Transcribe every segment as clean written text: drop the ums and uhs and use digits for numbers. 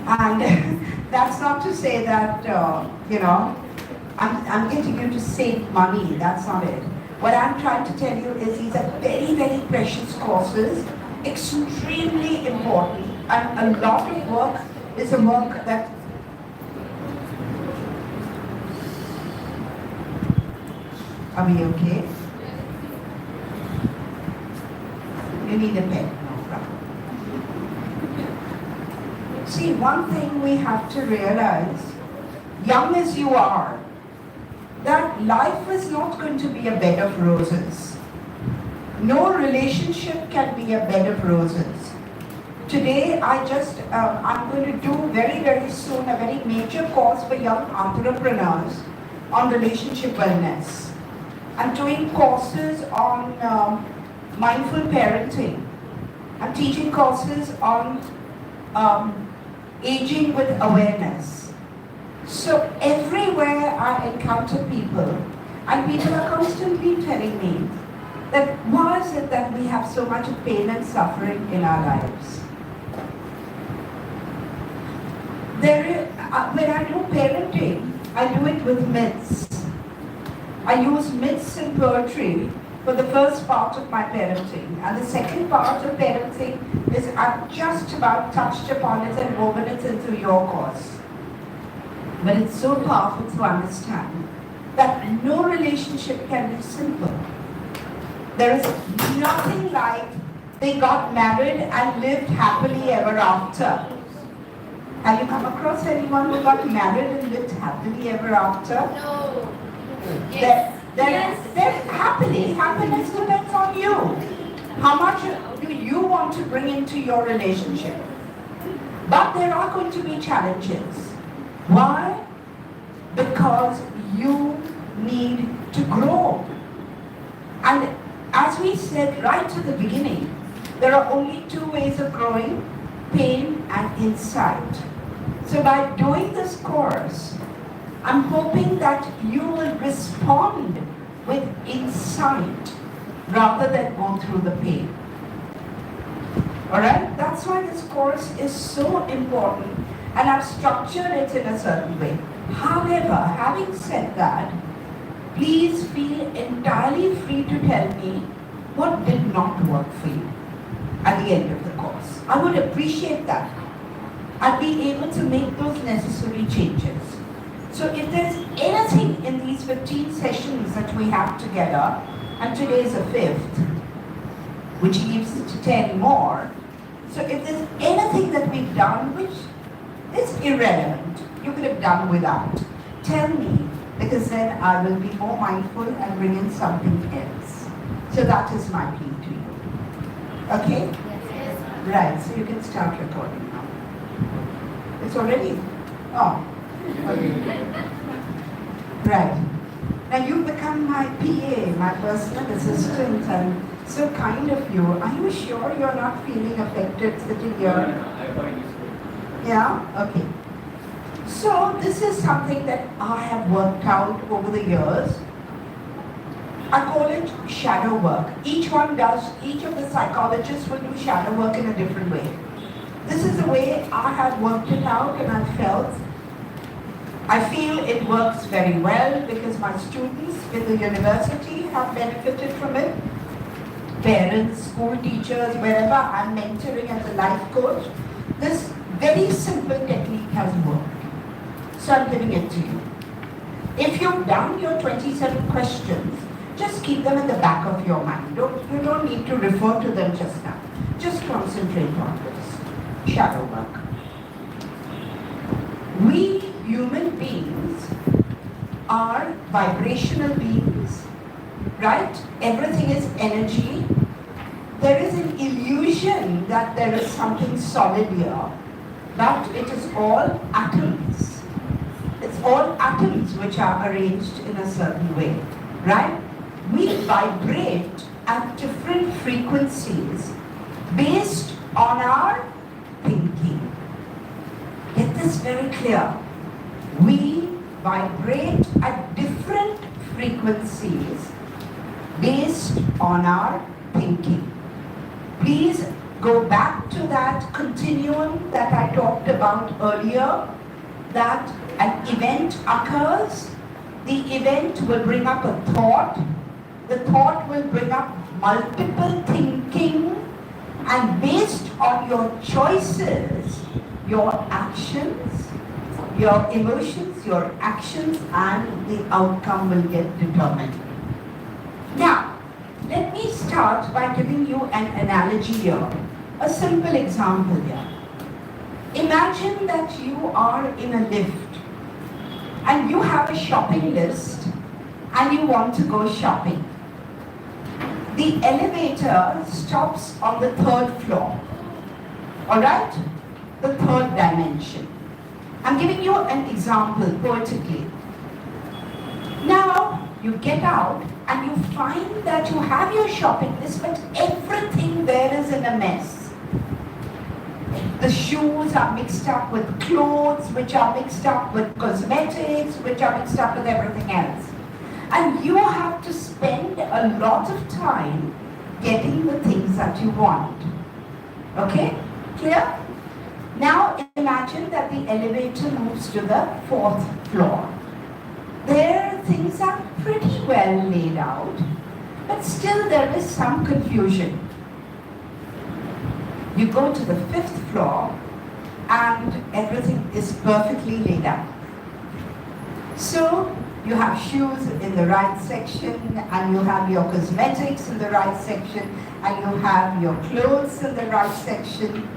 And that's not to say that, I'm getting you to save money. That's not it. What I'm trying to tell you is these are very, very precious courses, extremely important, and a lot of work is a work that Are we okay? You need a pen, no problem. See, one thing we have to realize, young as you are, that life is not going to be a bed of roses. No relationship can be a bed of roses. Today, I'm going to do very, very soon a very major course for young entrepreneurs on relationship wellness. I'm doing courses on mindful parenting. I'm teaching courses on aging with awareness. So everywhere I encounter people, and people are constantly telling me that why is it that we have so much pain and suffering in our lives? When I do parenting, I do it with myths. I use myths and poetry for the first part of my parenting. And the second part of parenting is I've just about touched upon it and woven it into your course. But it's so powerful to understand that no relationship can be simple. There is nothing like they got married and lived happily ever after. Have you come across anyone who got married and lived happily ever after? No. Happiness depends on you. How much do you want to bring into your relationship? But there are going to be challenges. Why? Because you need to grow. And as we said right at the beginning, there are only two ways of growing, pain and insight. So by doing this course, I'm hoping that you will respond with insight rather than go through the pain. Alright? That's why this course is so important, and I've structured it in a certain way. However, having said that, please feel entirely free to tell me what did not work for you at the end of the course. I would appreciate that. I'd be able to make those necessary changes. So if there's anything in these 15 sessions that we have together, and today is the 5th, which leaves 10 more, so if there's anything that we've done which is irrelevant, you could have done without, tell me, because then I will be more mindful and bring in something else. So that is my plea to you. Okay? Yes. Right, so you can start recording now. It's already? Oh. Okay. Right. Now you've become my PA, my personal assistant, and so kind of you. Are you sure you're not feeling affected sitting here? Yeah? Okay. So this is something that I have worked out over the years. I call it shadow work. Each of the psychologists will do shadow work in a different way. This is the way I have worked it out, and I feel it works very well because my students in the university have benefited from it. Parents, school teachers, wherever I'm mentoring as a life coach, this very simple technique has worked. So I'm giving it to you. If you've done your 27 questions, just keep them in the back of your mind. You don't need to refer to them just now. Just concentrate on this. Shadow work. We human beings are vibrational beings, right? Everything is energy. There is an illusion that there is something solid here, but it is all atoms. It's all atoms which are arranged in a certain way, right? We vibrate at different frequencies based on our thinking. Get this very clear. We vibrate at different frequencies based on our thinking. Please go back to that continuum that I talked about earlier, that an event occurs, the event will bring up a thought, the thought will bring up multiple thinking, and based on your choices, your actions, your emotions, your actions, and the outcome will get determined. Now, let me start by giving you an analogy here, a simple example here. Imagine that you are in a lift and you have a shopping list and you want to go shopping. The elevator stops on the 3rd floor, alright? The 3rd dimension. I'm giving you an example poetically. Now, you get out and you find that you have your shopping list, but everything there is in a mess. The shoes are mixed up with clothes, which are mixed up with cosmetics, which are mixed up with everything else. And you have to spend a lot of time getting the things that you want. Okay? Clear? Now imagine that the elevator moves to the 4th floor. There things are pretty well laid out, but still there is some confusion. You go to the 5th floor and everything is perfectly laid out. So you have shoes in the right section, and you have your cosmetics in the right section, and you have your clothes in the right section,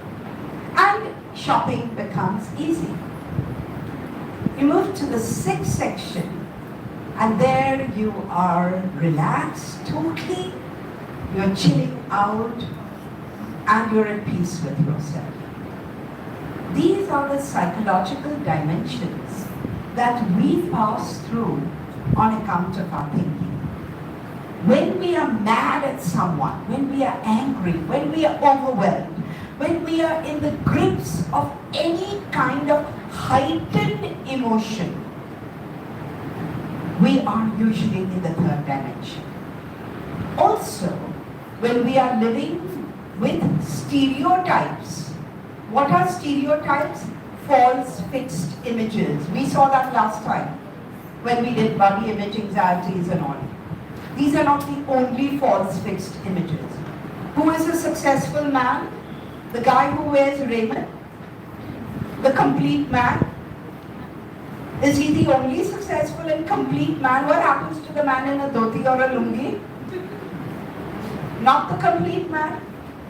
and shopping becomes easy. You move to the 6th section, and there you are relaxed totally, you're chilling out, and you're at peace with yourself. These are the psychological dimensions that we pass through on account of our thinking. When we are mad at someone, when we are angry, when we are overwhelmed, when we are in the grips of any kind of heightened emotion, we are usually in the 3rd dimension. Also, when we are living with stereotypes. What are stereotypes? False fixed images. We saw that last time when we did body image anxieties and all. These are not the only false fixed images. Who is a successful man? The guy who wears raiment? The complete man? Is he the only successful and complete man? What happens to the man in a dhoti or a lungi? Not the complete man.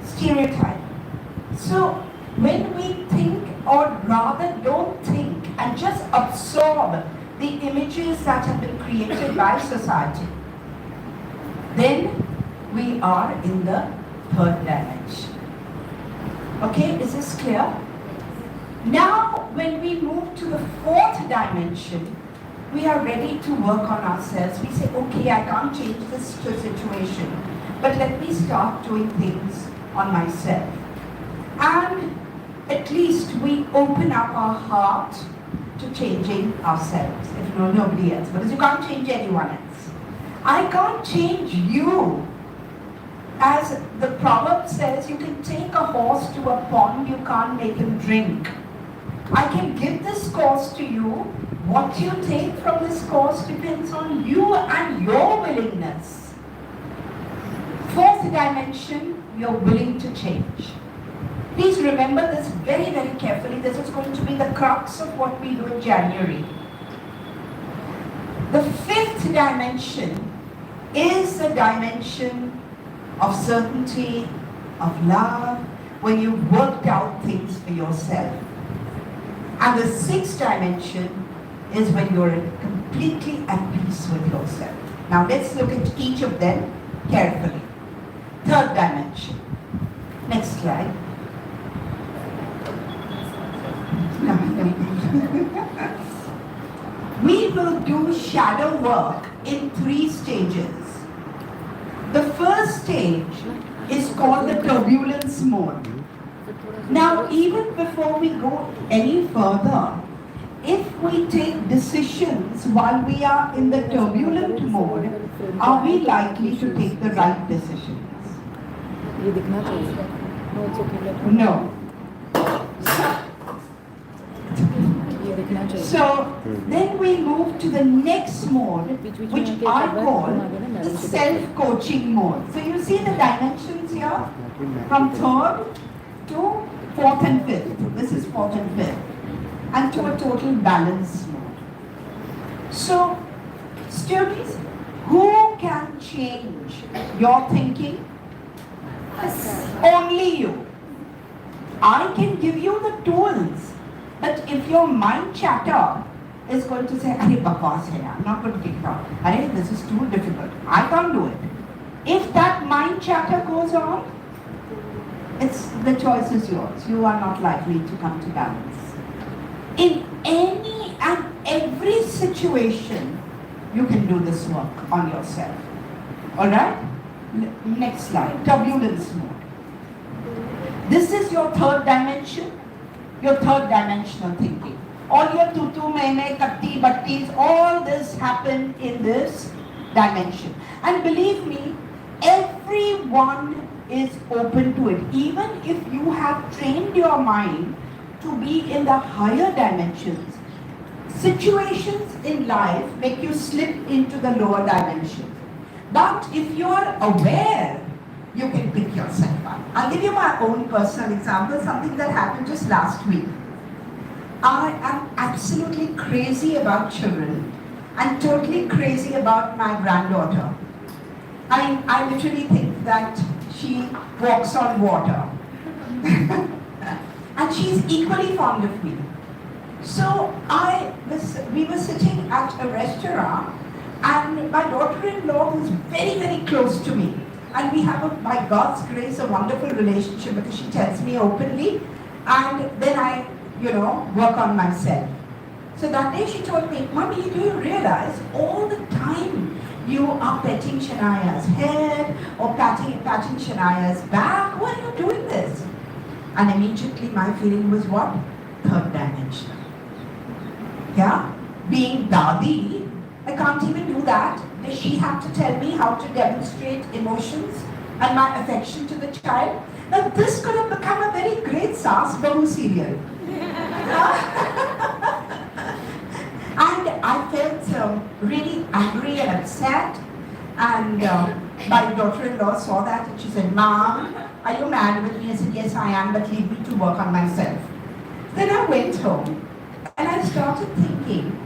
Stereotype. So when we think, or rather don't think, and just absorb the images that have been created by society, then we are in the 3rd dimension. Okay, is this clear? Now, when we move to the 4th dimension, we are ready to work on ourselves. We say, okay, I can't change this situation, but let me start doing things on myself. And at least we open up our heart to changing ourselves, if nobody else, because you can't change anyone else. I can't change you. As the proverb says, you can take a horse to a pond, you can't make him drink. I can give this course to you. What you take from this course depends on you and your willingness. 4th dimension, you're willing to change. Please remember this very, very carefully. This is going to be the crux of what we do in January. The 5th dimension is the dimension of certainty, of love, when you've worked out things for yourself. And the 6th dimension is when you're completely at peace with yourself. Now let's look at each of them carefully. 3rd dimension. Next slide. We will do shadow work in 3 stages. The first stage is called the turbulence mode. Now, even before we go any further, if we take decisions while we are in the turbulent mode, are we likely to take the right decisions? No, it's okay. Let her. No. ये दिखना चाहिए. So then we move to the next mode, बीच-बीच में which आके I एक बार call घुमा देना, the madam को self-coaching mode. So you see the dimensions here, from third to fourth and fifth. This is fourth and fifth, and to a total balance mode. So, students, who can change your thinking? Only you. I can give you the tools, but if your mind chatter is going to say, "Arey bakwas hai, I'm not going to get it out. Arey, this is too difficult. I can't do it." If that mind chatter goes on, the choice is yours. You are not likely to come to balance. In any and every situation, you can do this work on yourself. Alright? Next slide. Turbulence mode. This is your third dimension, your third dimensional thinking. All your tutu, mene, katti, battis, all this happen in this dimension. And believe me, everyone is open to it. Even if you have trained your mind to be in the higher dimensions, situations in life make you slip into the lower dimensions. But if you are aware, you can pick yourself up. I'll give you my own personal example, something that happened just last week. I am absolutely crazy about children and totally crazy about my granddaughter. I literally think that she walks on water. And she's equally fond of me. So we were sitting at a restaurant, and my daughter-in-law was very, very close to me. And we have, by God's grace, a wonderful relationship because she tells me openly, and then I, work on myself. So that day she told me, "Mommy, do you realize all the time you are petting Shania's head or patting Shania's back? Why are you doing this?" And immediately my feeling was what? Third dimension. Yeah? Being Dadi, I can't even do that. Does she have to tell me how to demonstrate emotions and my affection to the child? Now this could have become a very great Saas Bahu serial. And I felt really angry and upset, and my daughter-in-law saw that and she said, "Mom, are you mad with me?" I said, "Yes, I am, but leave me to work on myself." Then I went home and I started thinking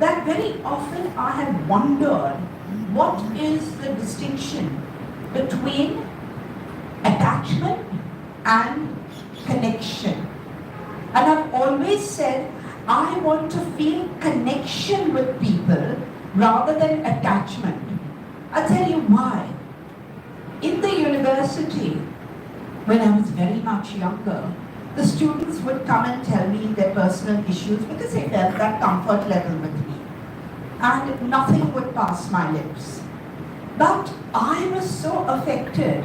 that very often I have wondered what is the distinction between attachment and connection. And I've always said I want to feel connection with people rather than attachment. I'll tell you why. In the university, when I was very much younger, the students would come and tell me their personal issues because they felt that comfort level with me. And nothing would pass my lips. But I was so affected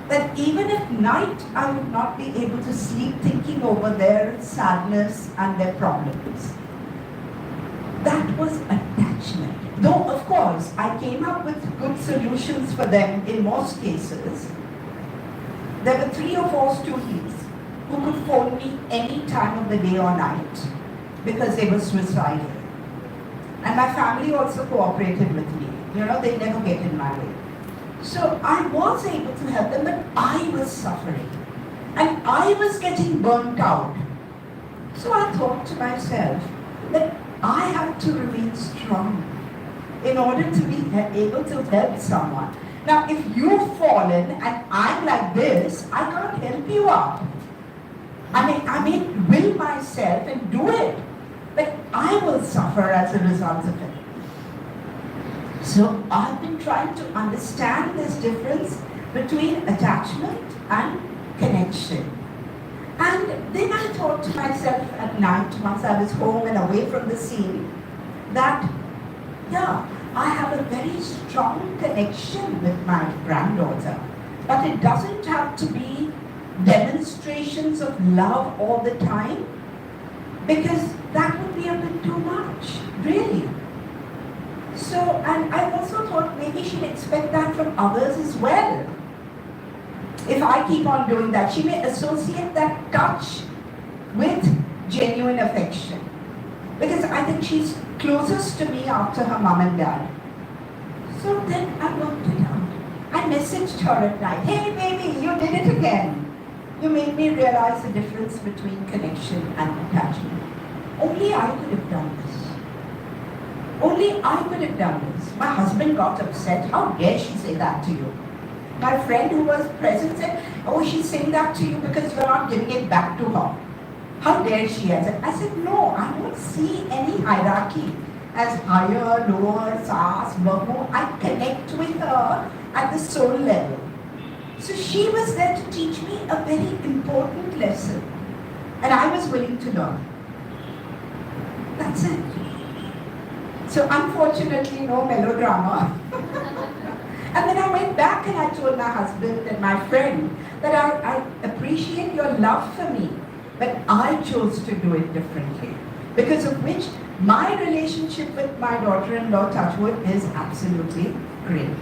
that even at night I would not be able to sleep thinking over their sadness and their problems. That was attachment. Though, of course, I came up with good solutions for them in most cases. There were 3 or 4 students who could phone me any time of the day or night because they were suicidal. And my family also cooperated with me. They never get in my way. So I was able to help them, but I was suffering. And I was getting burnt out. So I thought to myself that I have to remain strong in order to be able to help someone. Now, if you've fallen and I'm like this, I can't help you up. I may will myself and do it, but I will suffer as a result of it. So I've been trying to understand this difference between attachment and connection. And then I thought to myself at night, once I was home and away from the scene, that, I have a very strong connection with my granddaughter. But it doesn't have to be demonstrations of love all the time, because that would be a bit too much, really. So, and I also thought maybe she'd expect that from others as well. If I keep on doing that, she may associate that touch with genuine affection. Because I think she's closest to me after her mom and dad. So then I worked it out. I messaged her at night, hey baby, you did it again. You made me realize the difference between connection and attachment. Only I could have done this. Only I could have done this. My husband got upset. How dare she say that to you? My friend who was present said, oh, she's saying that to you because you're not giving it back to her. How dare she? I said, no, I don't see any hierarchy as higher, lower, saas, bahu. I connect with her at the soul level. So she was there to teach me a very important lesson. And I was willing to learn. That's it. So unfortunately, no melodrama. And then I went back and I told my husband and my friend that I appreciate your love for me, but I chose to do it differently. Because of which my relationship with my daughter-in-law, Touchwood, is absolutely great.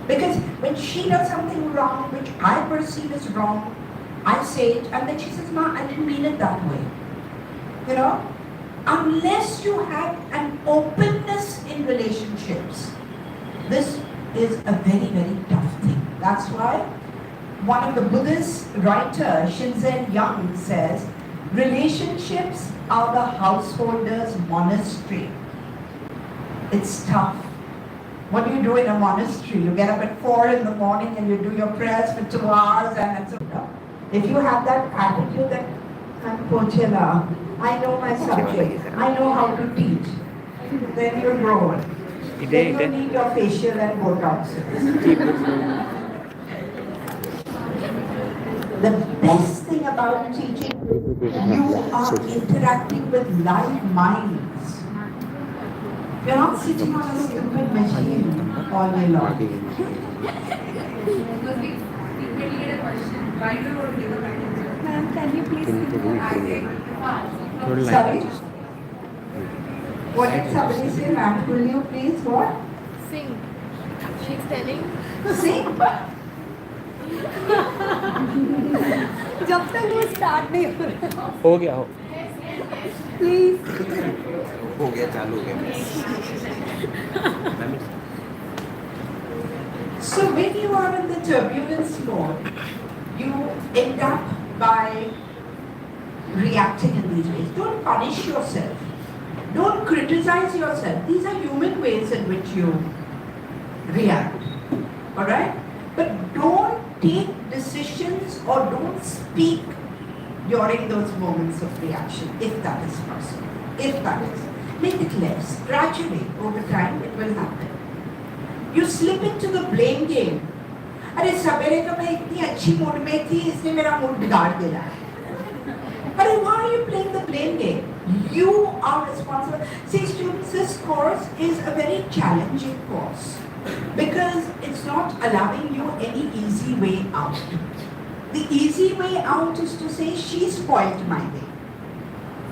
Because when she does something wrong, which I perceive as wrong, I say it, and then she says, Ma, I didn't mean it that way. You know? Unless you have an openness in relationships, this is a very, very tough thing. That's why one of the Buddhist writers, Shinzen Young, says, relationships are the householder's monastery. It's tough. What do you do in a monastery? You get up at 4 in the morning and you do your prayers for 2 hours and it's, if you have that attitude that I'm Pochela, I know my subject, I know how to teach, then you're grown. Then you need your facial and Botox. The best thing about teaching, you are interacting with live minds. You're not sitting on a stupid machine all day long. Ma'am, can you please Sorry? What did somebody say, ma'am? Will you please what? Sing. She's telling. Sing? जब तक वो start नहीं हो रहा हो गया हो please हो गया चालू हो गया So when you are in the turbulence mode, you end up by reacting in these ways. Don't punish yourself. Don't criticize yourself. These are human ways in which you react. Alright? But don't take decisions or don't speak during those moments of reaction, if that is possible. If that is. Make it less. Gradually, over time, it will happen. You slip into the blame game. अरे सवेरे तो मैं इतनी अच्छी mood में थी, इसने मेरा मूड बिगाड़ दिया. But why are you playing the blame game? You are responsible. See, students, this course is a very challenging course because it's not allowing you any easy way out. The easy way out is to say, she spoiled my day.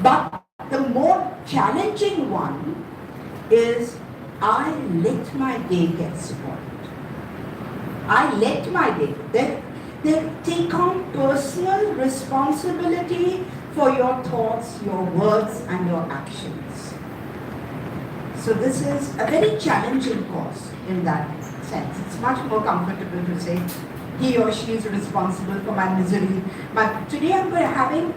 But the more challenging one is, I let my day get spoiled. I let my day. They take on personal responsibility for your thoughts, your words, and your actions. So this is a very challenging course in that sense. It's much more comfortable to say he or she is responsible for my misery. But today I'm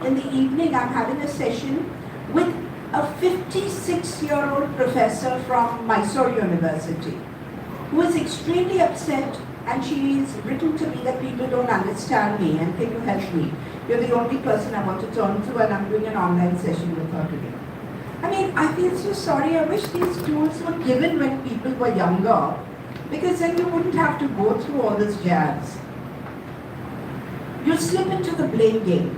in the evening, I'm having a session with a 56-year-old professor from Mysore University who is extremely upset. And she's written to me that people don't understand me and can you help me? You're the only person I want to turn to and I'm doing an online session with her today. I mean, I feel so sorry. I wish these tools were given when people were younger because then you wouldn't have to go through all this jazz. You slip into the blame game.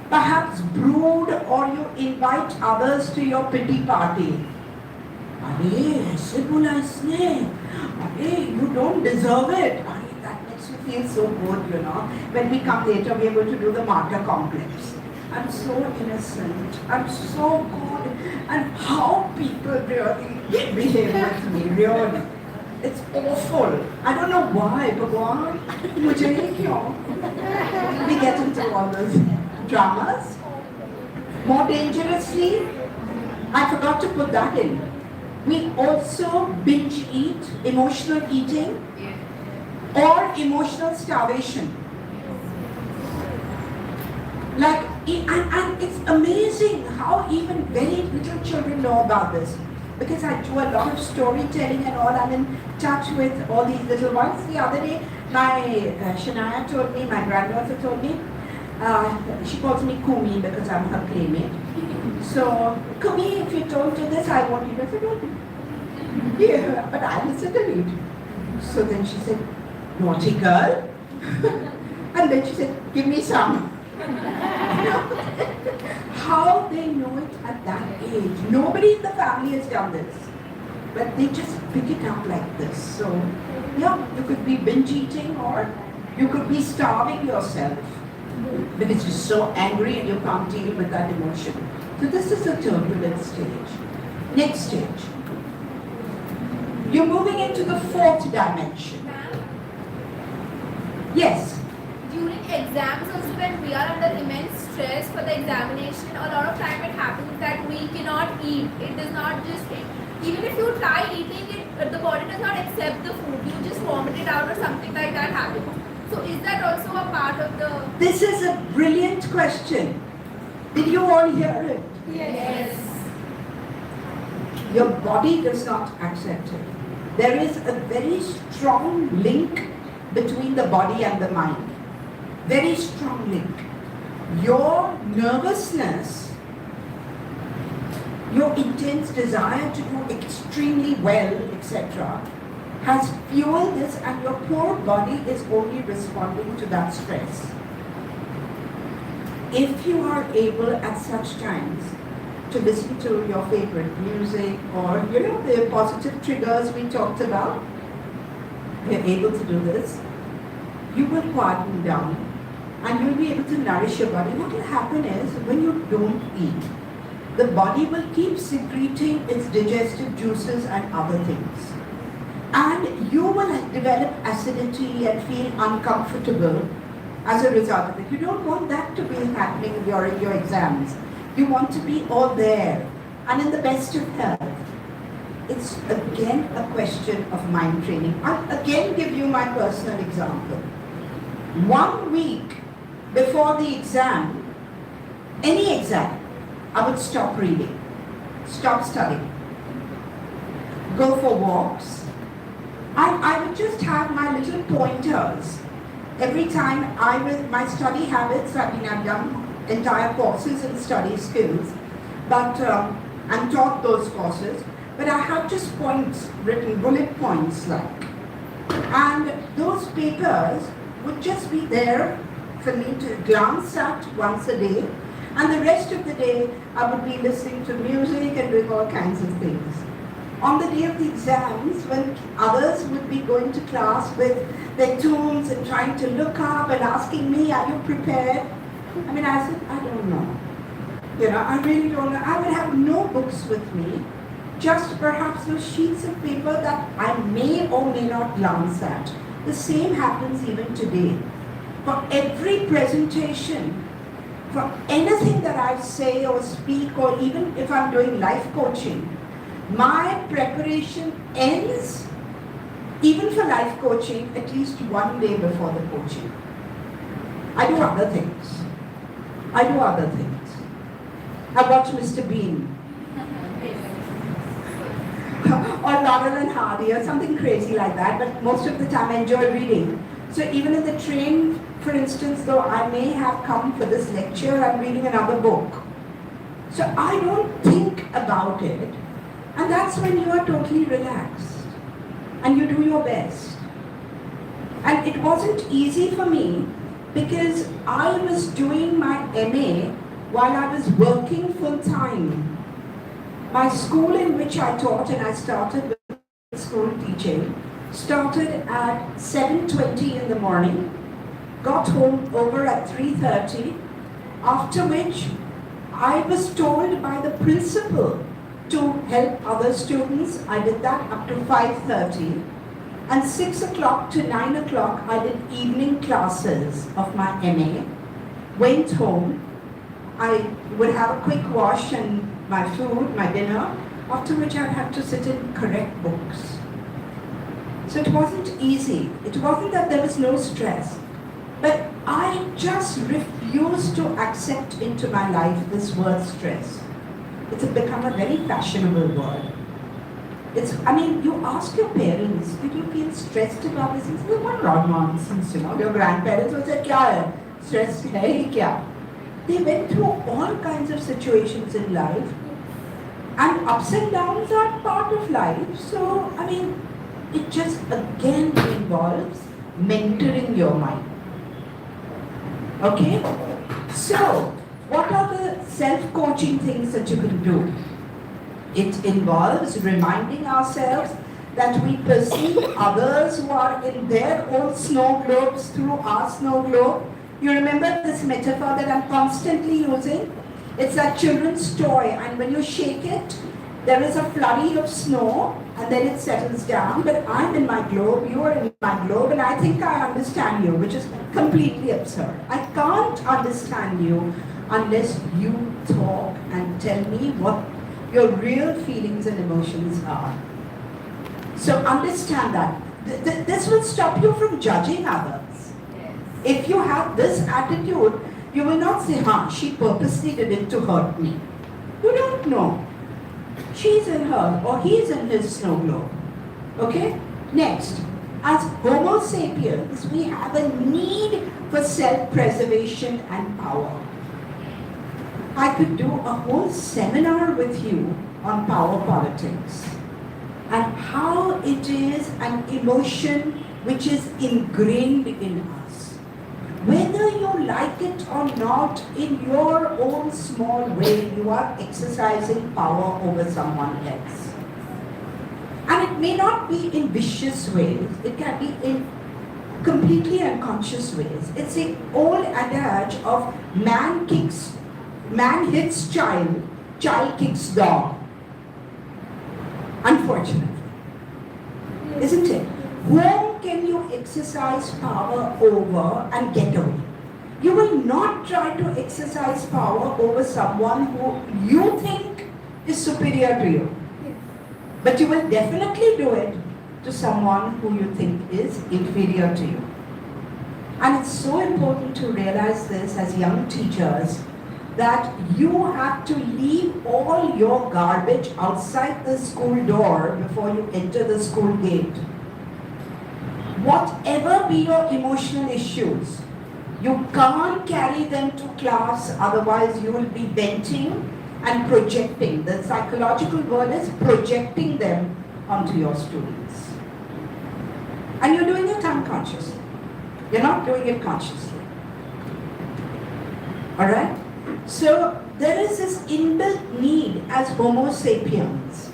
Perhaps brood or you invite others to your pity party. You don't deserve it. That makes you feel so good, you know. When we come later, we are going to do the martyr complex. I'm so innocent. I'm so good. And how people really behave with me, really. It's awful. I don't know why, Bhagwan. Mujhe kyun? We get into all those dramas. More dangerously, I forgot to put that in. We also binge eat, emotional eating, or emotional starvation. Like, and it's amazing how even very little children know about this. Because I do a lot of storytelling and all, I'm in touch with all these little ones. The other day, my Shania told me, my granddaughter told me, she calls me Coomi because I'm her playmate. So, Coomi, if you don't do this, I won't eat. I said, okay. Yeah, but I will sit and eat. So then she said, naughty girl. And then she said, give me some. How they know it at that age. Nobody in the family has done this. But they just pick it up like this. So, yeah, you could be binge eating or you could be starving yourself because you're so angry and you can't deal with that emotion. So this is the turbulent stage. Next stage. You're moving into the fourth dimension. Yes. During exams also, when we are under immense stress for the examination, a lot of time it happens that we cannot eat. It does not just, even if you try eating it, the body does not accept the food. You just vomit it out or something like that happens. So is that also a part of the... This is a brilliant question. Did you all hear it? Yes. Your body does not accept it. There is a very strong link between the body and the mind. Very strong link. Your nervousness, your intense desire to do extremely well, etc., has fueled this, and your poor body is only responding to that stress. If you are able at such times to listen to your favorite music or, the positive triggers we talked about, you're able to do this, you will quieten down and you'll be able to nourish your body. What will happen is, when you don't eat, the body will keep secreting its digestive juices and other things. And you will develop acidity and feel uncomfortable as a result of it. You don't want that to be happening during your exams. You want to be all there and in the best of health. It's again a question of mind training. I'll again give you my personal example. 1 week before the exam, any exam, I would stop reading, stop studying, go for walks. I would just have my little pointers. Every time my study habits, I've done entire courses in study skills, but I'm taught those courses, but I have just points written, bullet points like. And those papers would just be there for me to glance at once a day, and the rest of the day I would be listening to music and doing all kinds of things. On the day of the exams, when others would be going to class with their tools and trying to look up and asking me, are you prepared? I said, I don't know. I really don't know. I would have no books with me, just perhaps those sheets of paper that I may or may not glance at. The same happens even today. For every presentation, for anything that I say or speak, or even if I'm doing life coaching, my preparation ends, even for life coaching, at least 1 day before the coaching. I do other things. I watch Mr. Bean. Or Laurel and Hardy or something crazy like that, but most of the time I enjoy reading. So even in the train, for instance, though I may have come for this lecture, I'm reading another book. So I don't think about it. And that's when you are totally relaxed and you do your best. And it wasn't easy for me because I was doing my MA while I was working full time. My school in which I taught, and I started with school teaching, started at 7:20 in the morning, got home over at 3:30, after which I was told by the principal to help other students. I did that up to 5:30. And 6 o'clock to 9 o'clock, I did evening classes of my MA, went home, I would have a quick wash and my food, my dinner, after which I'd have to sit and correct books. So it wasn't easy. It wasn't that there was no stress. But I just refused to accept into my life this word stress. It's become a very fashionable word. You ask your parents, did you feel stressed about this? It's one nonsense, Your grandparents would say, kya hai? Stress hai kya? They went through all kinds of situations in life. And ups and downs are part of life. So, it just again involves mentoring your mind. Okay? So, what are the self-coaching things that you can do? It involves reminding ourselves that we perceive others who are in their own snow globes through our snow globe. You remember this metaphor that I'm constantly using? It's that children's toy, and when you shake it, there is a flurry of snow, and then it settles down. But I'm in my globe, you are in my globe, and I think I understand you, which is completely absurd. I can't understand you unless you talk and tell me what your real feelings and emotions are. So understand that. This will stop you from judging others. If you have this attitude, you will not say, she purposely did it to hurt me. You don't know. She's in her or he's in his snow globe. Okay? Next, as Homo sapiens, we have a need for self-preservation and power. I could do a whole seminar with you on power politics and how it is an emotion which is ingrained in us. Whether you like it or not, in your own small way, you are exercising power over someone else. And it may not be in vicious ways, it can be in completely unconscious ways. It's the old adage of man hits child, child kicks dog. Unfortunately. Isn't it? Whom can you exercise power over and get away? You will not try to exercise power over someone who you think is superior to you. But you will definitely do it to someone who you think is inferior to you. And it's so important to realize this as young teachers, that you have to leave all your garbage outside the school door before you enter the school gate. Whatever be your emotional issues, you can't carry them to class, otherwise you will be venting and projecting. The psychological word is projecting them onto your students. And you're doing it unconsciously. You're not doing it consciously. Alright? So there is this inbuilt need as Homo sapiens.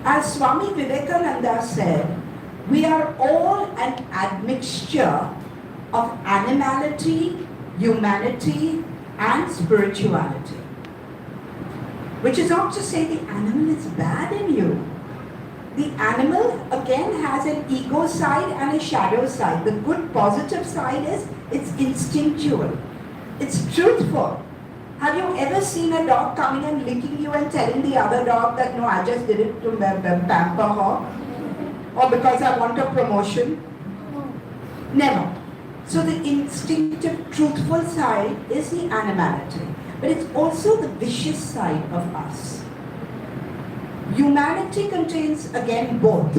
As Swami Vivekananda said, we are all an admixture of animality, humanity, and spirituality. Which is not to say the animal is bad in you. The animal again has an ego side and a shadow side. The good positive side is it's instinctual. It's truthful. Have you ever seen a dog coming and licking you and telling the other dog that no, I just did it to pamper her? Or because I want a promotion? Never. So the instinctive, truthful side is the animality. But it's also the vicious side of us. Humanity contains, again, both.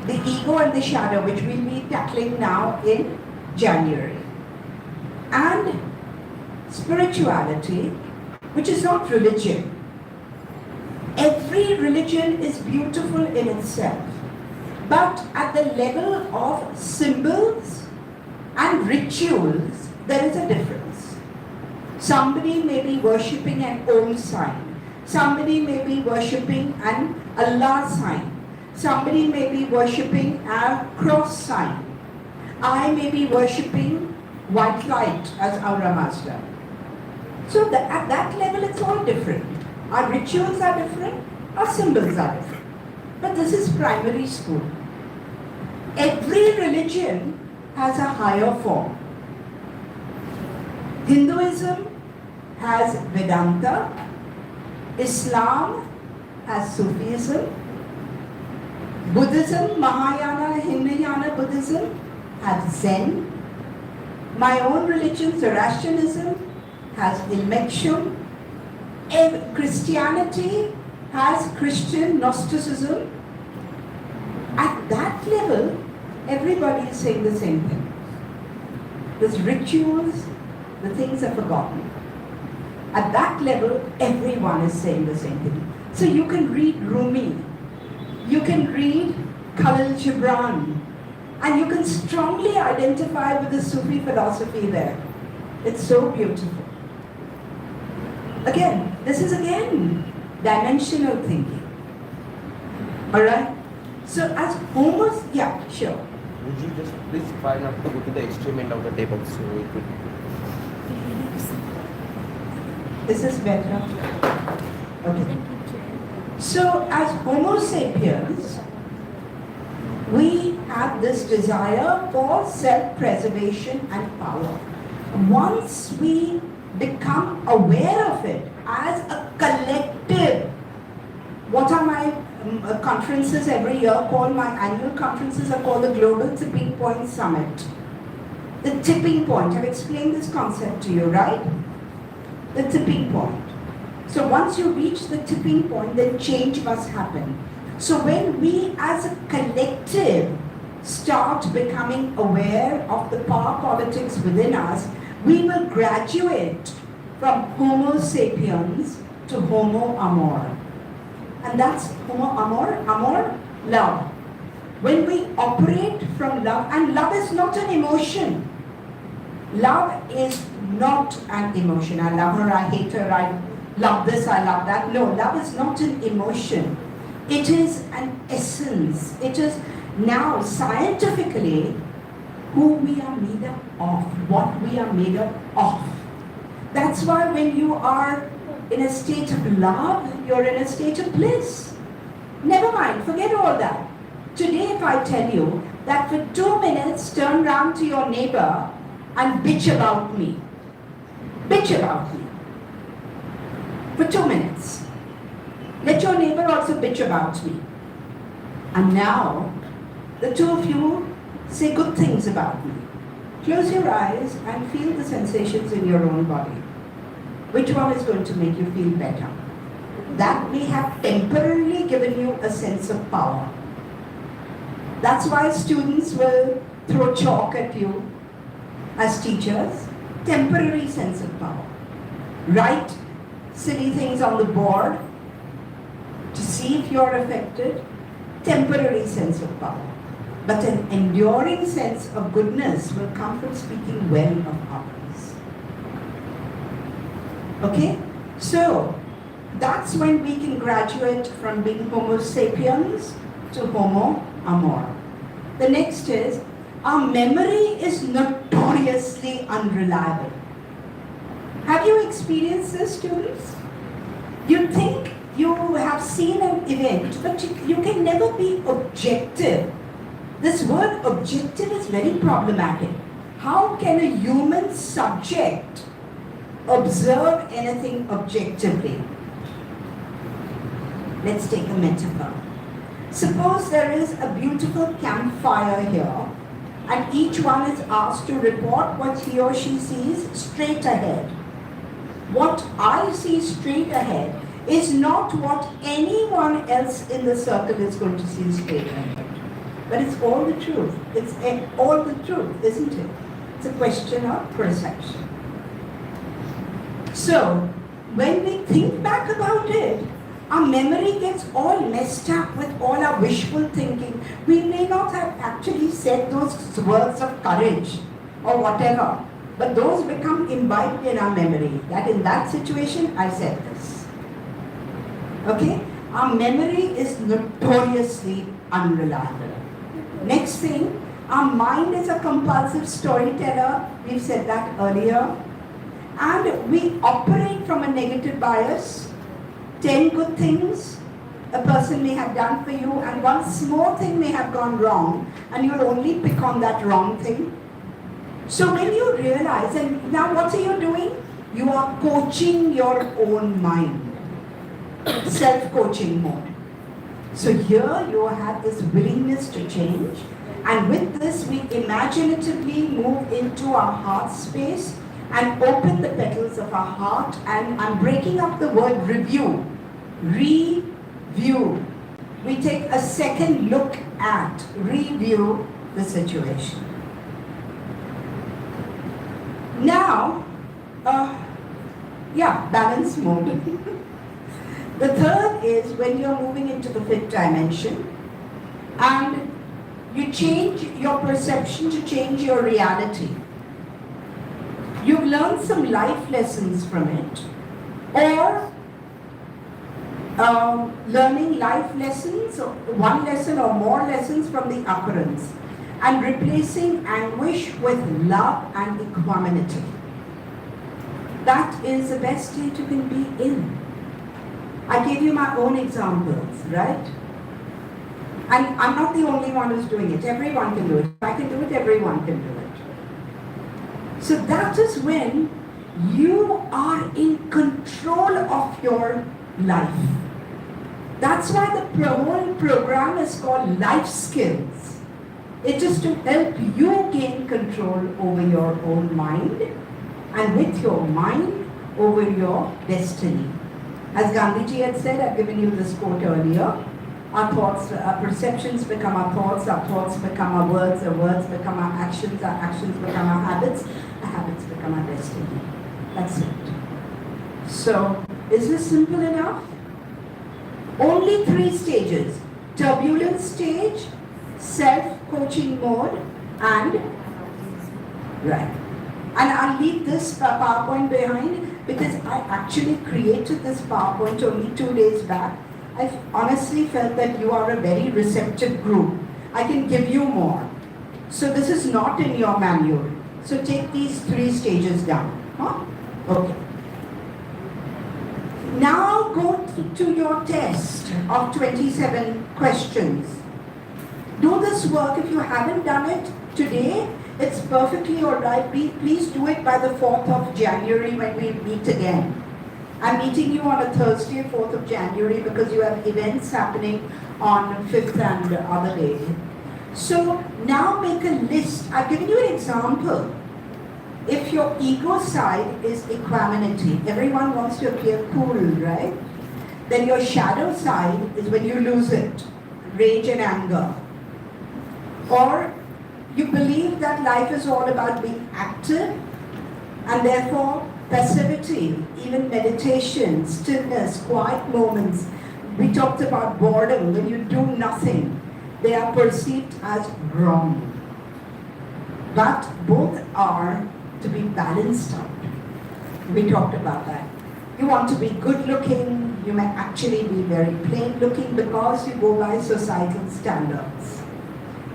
The ego and the shadow, which we'll be tackling now in January. And spirituality, which is not religion. Every religion is beautiful in itself. But at the level of symbols and rituals, there is a difference. Somebody may be worshipping an Om sign. Somebody may be worshipping an Allah sign. Somebody may be worshipping a cross sign. I may be worshipping white light as Aura Master. So at that level, it's all different. Our rituals are different, our symbols are different. But this is primary school. Every religion has a higher form. Hinduism has Vedanta, Islam has Sufism, Buddhism, Mahayana, Hinayana Buddhism has Zen. My own religion, Zoroastrianism, has Ilmekshum. Christianity has Christian Gnosticism. At that level, everybody is saying the same thing. There's rituals, the things are forgotten. At that level, everyone is saying the same thing. So you can read Rumi, you can read Khalil Gibran, and you can strongly identify with the Sufi philosophy there. It's so beautiful. Again, this is dimensional thinking. Alright? So as homos, yeah, sure. Would you just please try not to go to the extreme end of the table so it would... Is this better? Okay. So as Homo sapiens, we have this desire for self-preservation and power. Once we become aware of it as a collective, what are my conferences every year called? My annual conferences are called the Global Tipping Point Summit. The tipping point, I've explained this concept to you, right? The tipping point. So once you reach the tipping point, then change must happen. So when we as a collective start becoming aware of the power politics within us, we will graduate from Homo sapiens to Homo amor. And that's Homo amor, love. When we operate from love, and love is not an emotion. Love is not an emotion. I love her, I hate her, I love this, I love that. No, love is not an emotion. It is an essence. It is now scientifically who we are made up of, what we are made up of. That's why when you are in a state of love, you're in a state of bliss. Never mind, forget all that. Today if I tell you that for 2 minutes turn round to your neighbor and bitch about me. Bitch about me. For 2 minutes. Let your neighbor also bitch about me. And now, the two of you say good things about me. Close your eyes and feel the sensations in your own body. Which one is going to make you feel better? That may have temporarily given you a sense of power. That's why students will throw chalk at you as teachers. Temporary sense of power. Write silly things on the board to see if you're affected. Temporary sense of power. But an enduring sense of goodness will come from speaking well of others. Okay? So, that's when we can graduate from being Homo sapiens to Homo amor. The next is, our memory is notoriously unreliable. Have you experienced this, students? You think you have seen an event, but you can never be objective. This word objective is very problematic. How can a human subject observe anything objectively? Let's take a metaphor. Suppose there is a beautiful campfire here, and each one is asked to report what he or she sees straight ahead. What I see straight ahead is not what anyone else in the circle is going to see straight ahead. But it's all the truth. It's all the truth, isn't it? It's a question of perception. So, when we think back about it, our memory gets all messed up with all our wishful thinking. We may not have actually said those words of courage or whatever, but those become imbibed in our memory. That in that situation, I said this. Okay? Our memory is notoriously unreliable. Next thing, our mind is a compulsive storyteller. We've said that earlier. And we operate from a negative bias. 10 good things a person may have done for you, and one small thing may have gone wrong, and you'll only pick on that wrong thing. So when you realize, and now what are you doing? You are coaching your own mind. Self-coaching mode. So here you have this willingness to change, and with this we imaginatively move into our heart space and open the petals of our heart, and I'm breaking up the word review. Review. We take a second look at, review the situation. Now, balance mode. The third is when you're moving into the fifth dimension and you change your perception to change your reality. You've learned some life lessons from it, or learning life lessons, or one lesson or more lessons from the occurrence, and replacing anguish with love and equanimity. That is the best state you can be in. I gave you my own examples, right? And I'm not the only one who's doing it. Everyone can do it. If I can do it, everyone can do it. So that is when you are in control of your life. That's why the whole program is called Life Skills. It is to help you gain control over your own mind, and with your mind over your destiny. As Gandhiji had said, I've given you this quote earlier, our thoughts, our perceptions become our thoughts become our words become our actions become our habits become our destiny. That's it. So, is this simple enough? Only 3 stages: turbulent stage, self-coaching mode, and right. And I'll leave this PowerPoint behind because I actually created this PowerPoint only 2 days back. I honestly felt that you are a very receptive group. I can give you more. So this is not in your manual. So take these 3 stages down. Huh? Okay. Now go to your test of 27 questions. Do this work. If you haven't done it today, it's perfectly alright. Please do it by the 4th of January when we meet again. I'm meeting you on a Thursday, 4th of January, because you have events happening on 5th and other day. So now make a list. I've given you an example. If your ego side is equanimity, everyone wants to appear cool, right? Then your shadow side is when you lose it, rage and anger. Or you believe that life is all about being active, and therefore passivity, even meditation, stillness, quiet moments. We talked about boredom. When you do nothing, they are perceived as wrong. But both are to be balanced out. We talked about that. You want to be good looking, you may actually be very plain looking because you go by societal standards.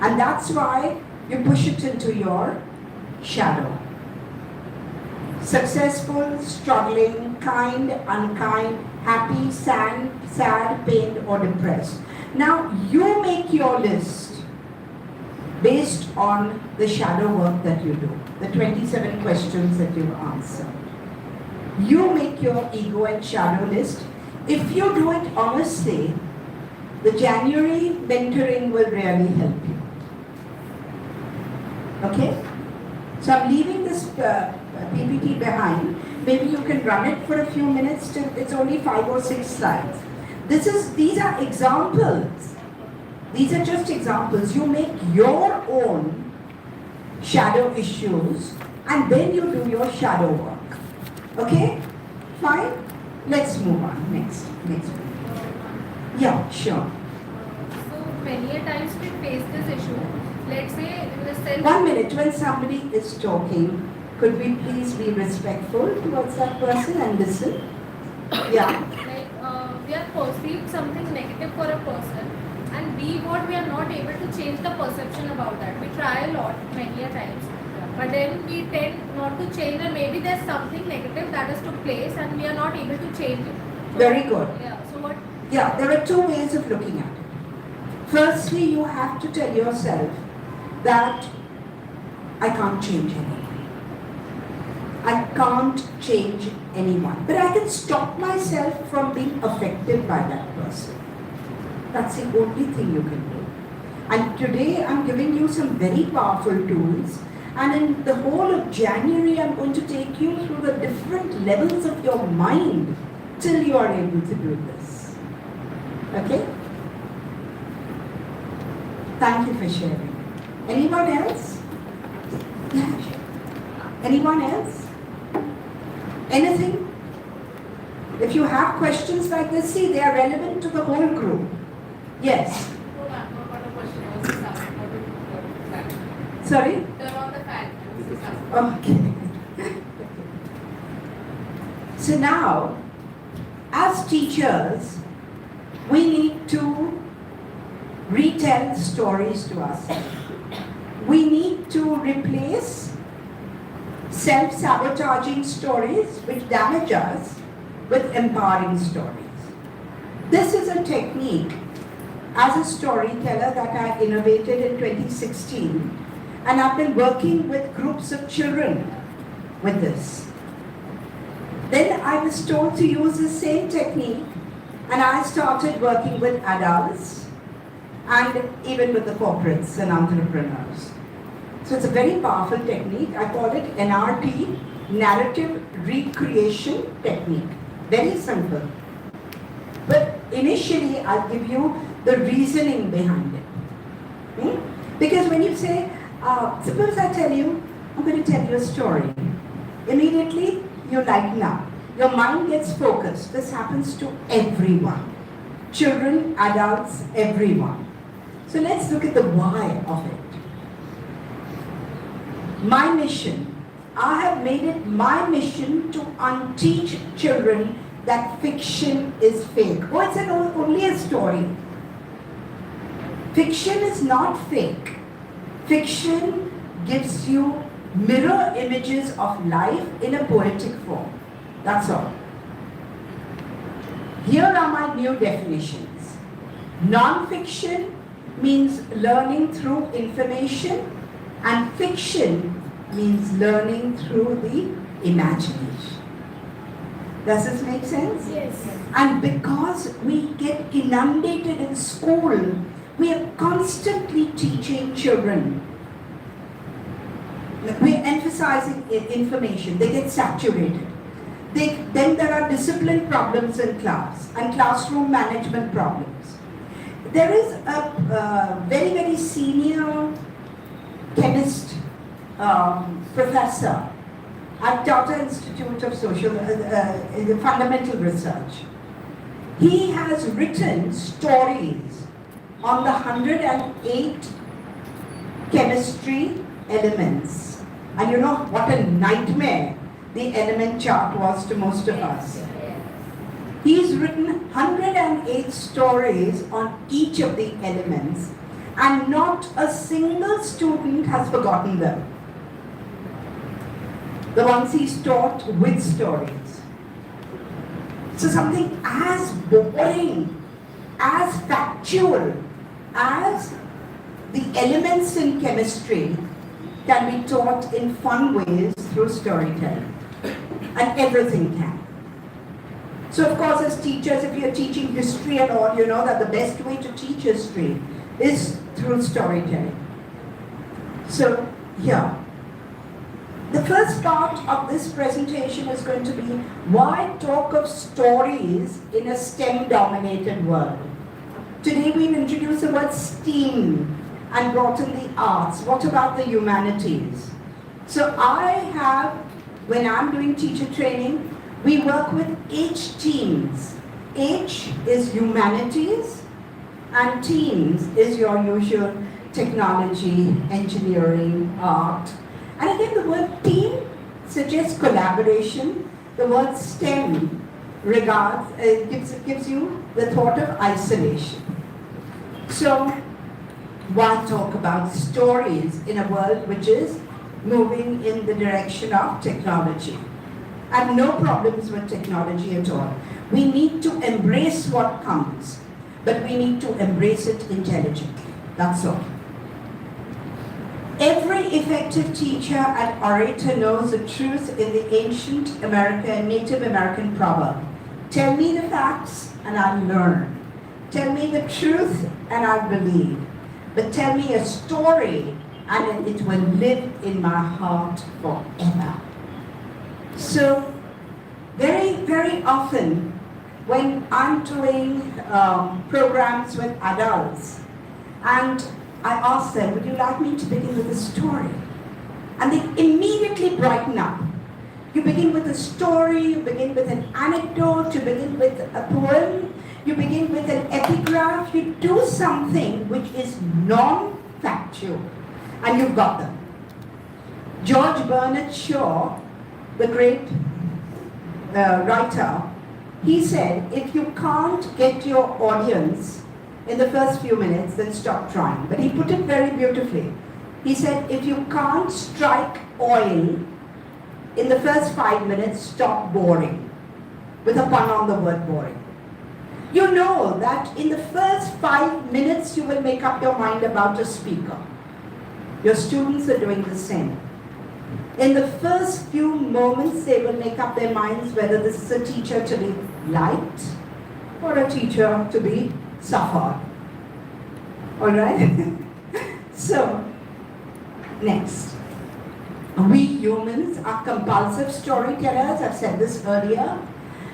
And that's why you push it into your shadow. Successful, struggling, kind, unkind, happy, sad, pained, or depressed. Now you make your list based on the shadow work that you do, the 27 questions that you've answered. You make your ego and shadow list. If you do it honestly, the January mentoring will really help you. Okay? So I'm leaving this PPT behind. Maybe you can run it for a few minutes. It's only 5 or 6 slides. These are examples. These are just examples. You make your own shadow issues and then you do your shadow work. Okay? Fine? Let's move on. Next. Yeah, sure. So many a times we face this issue. Let's say in the self. 1 minute. When somebody is talking, could we please be respectful towards that person and listen? Yeah. Like we are perceived something negative for a person, and we are not able to change the perception about that. We try a lot, many a times, but then we tend not to change, and maybe there's something negative that is took place, and we are not able to change it. So, Very good. Yeah. So what Yeah, there are two ways of looking at it. Firstly, you have to tell yourself that I can't change anyone. I can't change anyone. But I can stop myself from being affected by that person. That's the only thing you can do. And today I'm giving you some very powerful tools. And in the whole of January, I'm going to take you through the different levels of your mind till you are able to do this. Okay? Thank you for sharing. Anyone else? Yeah. Anyone else? Anything? If you have questions like this, see, they are relevant to the whole group. Yes. Sorry? Turn on the fan. Okay. So now, as teachers, we need to retell stories to ourselves. We need to replace self-sabotaging stories which damage us with empowering stories. This is a technique as a storyteller that I innovated in 2016, and I've been working with groups of children with this. Then I was told to use the same technique, and I started working with adults and even with the corporates and entrepreneurs. So it's a very powerful technique. I call it NRT, Narrative Recreation Technique. Very simple. But initially, I'll give you the reasoning behind it. Because when you say, suppose I tell you, I'm going to tell you a story. Immediately, you lighten up. Your mind gets focused. This happens to everyone. Children, adults, everyone. So let's look at the why of it. My mission. I have made it my mission to unteach children that fiction is fake. Oh, it's only a story. Fiction is not fake. Fiction gives you mirror images of life in a poetic form. That's all. Here are my new definitions. Non-fiction means learning through information, and fiction means learning through the imagination. Does this make sense? Yes. And because we get inundated in school, we are constantly teaching children. We're emphasizing information. They get saturated. Then there are discipline problems in class and classroom management problems. There is a very, very senior chemist professor at Tata Institute of Fundamental Research. He has written stories on the 108 chemistry elements. And you know what a nightmare the element chart was to most of us. He's written 108 stories on each of the elements, and not a single student has forgotten them. The ones he's taught with stories. So something as boring, as factual as the elements in chemistry can be taught in fun ways through storytelling. And everything can. So of course, as teachers, if you're teaching history and all, you know that the best way to teach history is through storytelling. So, yeah. The first part of this presentation is going to be why talk of stories in a STEM-dominated world. Today we've introduced the word STEAM and brought in the arts. What about the humanities? So I have, when I'm doing teacher training, we work with H teams. H is humanities and teams is your usual technology, engineering, art. And again, the word team suggests collaboration. The word STEM gives you the thought of isolation. So why talk about stories in a world which is moving in the direction of technology? I have no problems with technology at all. We need to embrace what comes, but we need to embrace it intelligently. That's all. Every effective teacher and orator knows the truth in the ancient Native American proverb. Tell me the facts and I'll learn. Tell me the truth and I'll believe. But tell me a story and it will live in my heart forever. So, very, very often when I'm doing programs with adults and I ask them, would you like me to begin with a story? And they immediately brighten up. You begin with a story, you begin with an anecdote, you begin with a poem, you begin with an epigraph, you do something which is non-factual, and you've got them. George Bernard Shaw, the great writer, he said, if you can't get your audience in the first few minutes, then stop trying. But he put it very beautifully. He said, if you can't strike oil in the first 5 minutes, stop boring. With a pun on the word boring. You know that in the first 5 minutes, you will make up your mind about a speaker. Your students are doing the same. In the first few moments, they will make up their minds whether this is a teacher to be liked or a teacher to be suffered. Alright? So, next. We humans are compulsive storytellers, I've said this earlier,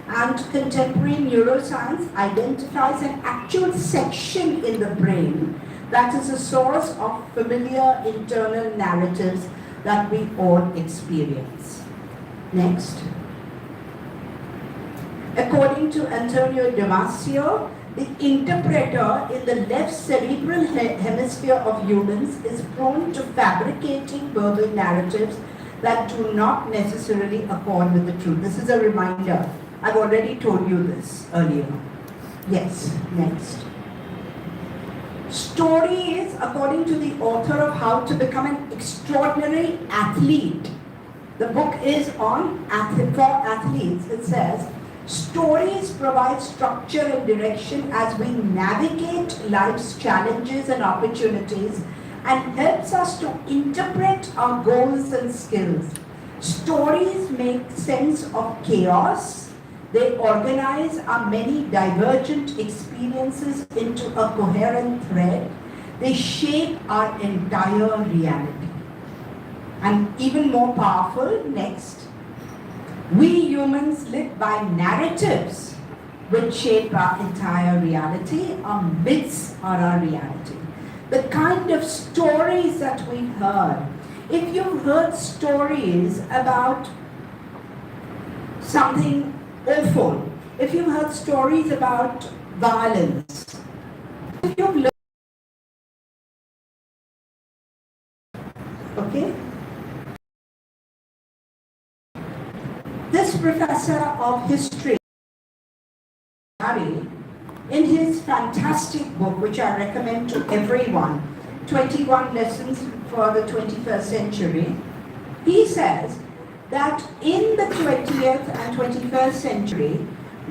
and contemporary neuroscience identifies an actual section in the brain that is a source of familiar internal narratives that we all experience. Next. According to Antonio Damasio, the interpreter in the left cerebral hemisphere of humans is prone to fabricating verbal narratives that do not necessarily accord with the truth. This is a reminder. I've already told you this earlier. Yes, next. Story is, according to the author of How to Become an Extraordinary Athlete. The book is on for athletes. It says, stories provide structure and direction as we navigate life's challenges and opportunities and helps us to interpret our goals and skills. Stories make sense of chaos. They organize our many divergent experiences into a coherent thread. They shape our entire reality. And even more powerful, next. We humans live by narratives which shape our entire reality. Our myths are our reality. The kind of stories that we've heard. If you've heard stories about something awful, if you've heard stories about violence, if you've learned, okay? This professor of history, in his fantastic book, which I recommend to everyone, 21 Lessons for the 21st Century, he says that in the 20th and 21st century,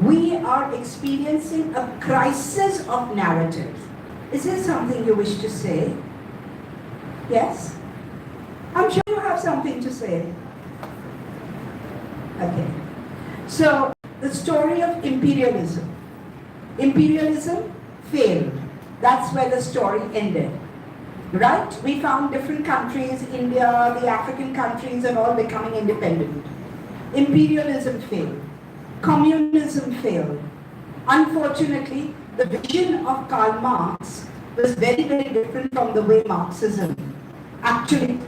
we are experiencing a crisis of narratives. Is there something you wish to say? Yes? I'm sure you have something to say. Okay. So, the story of imperialism. Imperialism failed. That's where the story ended. Right? We found different countries, India, the African countries are all becoming independent. Imperialism failed. Communism failed. Unfortunately, the vision of Karl Marx was very, very different from the way Marxism actually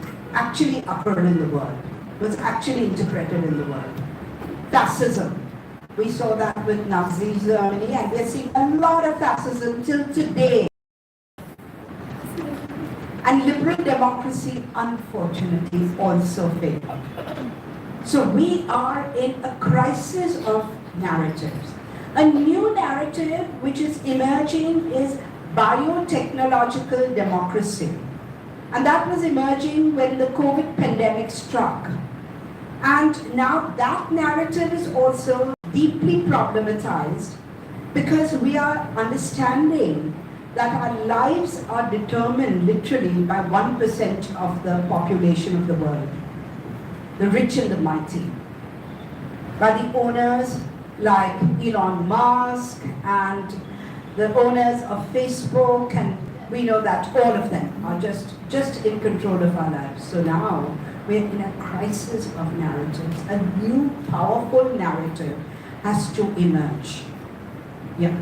occurred in the world, was actually interpreted in the world. Fascism. We saw that with Nazi Germany, and we're seeing a lot of fascism till today. And liberal democracy, unfortunately, also failed. So we are in a crisis of narratives. A new narrative which is emerging is biotechnological democracy. And that was emerging when the COVID pandemic struck. And now that narrative is also deeply problematized because we are understanding that our lives are determined literally by 1% of the population of the world, the rich and the mighty, by the owners like Elon Musk and the owners of Facebook, and we know that all of them are just in control of our lives. So now we're in a crisis of narratives. A new powerful narrative has to emerge. Yeah.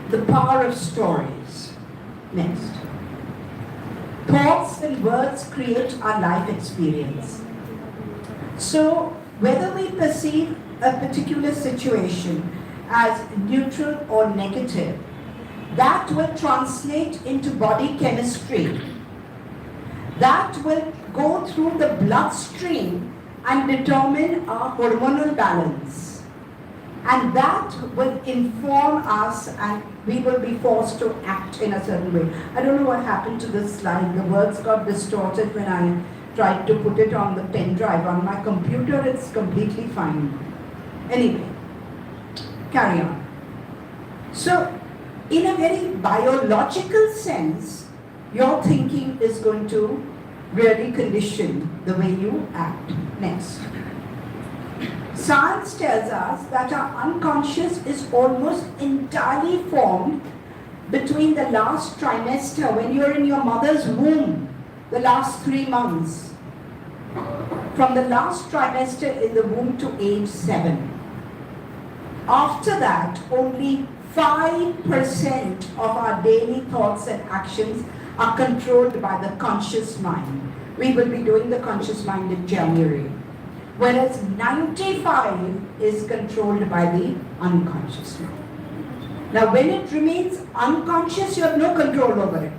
The power of stories. Next. Thoughts and words create our life experience. So whether we perceive a particular situation as neutral or negative, that will translate into body chemistry. That will go through the bloodstream and determine our hormonal balance. And that will inform us, and we will be forced to act in a certain way. I don't know what happened to this slide. The words got distorted when I tried to put it on the pen drive. On my computer, it's completely fine. Anyway, carry on. So, in a very biological sense, your thinking is going to really condition the way you act. Next. Science tells us that our unconscious is almost entirely formed between the last trimester, when you're in your mother's womb, the last 3 months. From the last trimester in the womb to age 7. After that, only 5% of our daily thoughts and actions are controlled by the conscious mind. We will be doing the conscious mind in January. Whereas 95 is controlled by the unconscious mind. Now when it remains unconscious, you have no control over it.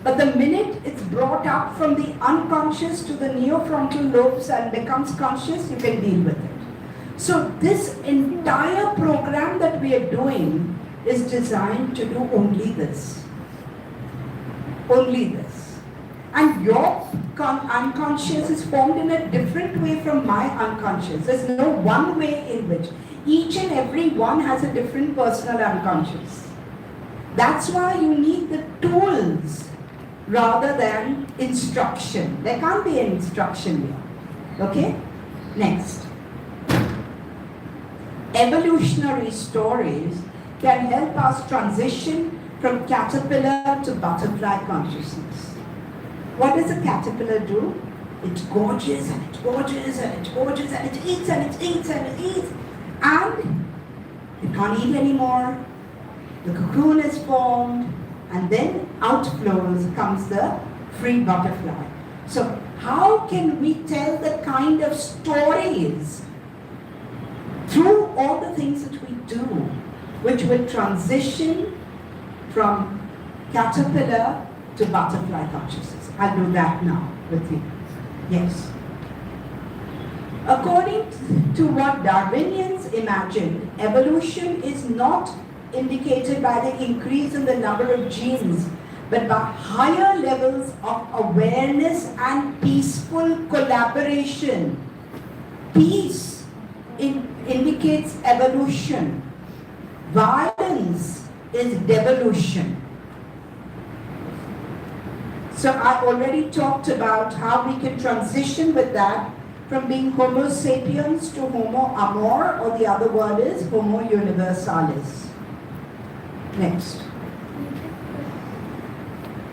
But the minute it's brought up from the unconscious to the neofrontal lobes and becomes conscious, you can deal with it. So this entire program that we are doing is designed to do only this. Only this. And your unconscious is formed in a different way from my unconscious. There's no one way in which. Each and every one has a different personal unconscious. That's why you need the tools rather than instruction. There can't be an instruction here. Okay? Next. Evolutionary stories can help us transition from caterpillar to butterfly consciousness. What does a caterpillar do? It gorges and it gorges and it gorges and it eats and it eats and it eats. And it can't eat anymore. The cocoon is formed, and then out comes the free butterfly. So how can we tell the kind of stories through all the things that we do, which will transition from caterpillar to butterfly consciousness? I'll do that now with you. Yes. According to what Darwinians imagined, evolution is not indicated by the increase in the number of genes, but by higher levels of awareness and peaceful collaboration. Peace indicates evolution. Violence is devolution. So I already talked about how we can transition with that from being Homo sapiens to Homo amor, or the other word is Homo universalis. Next.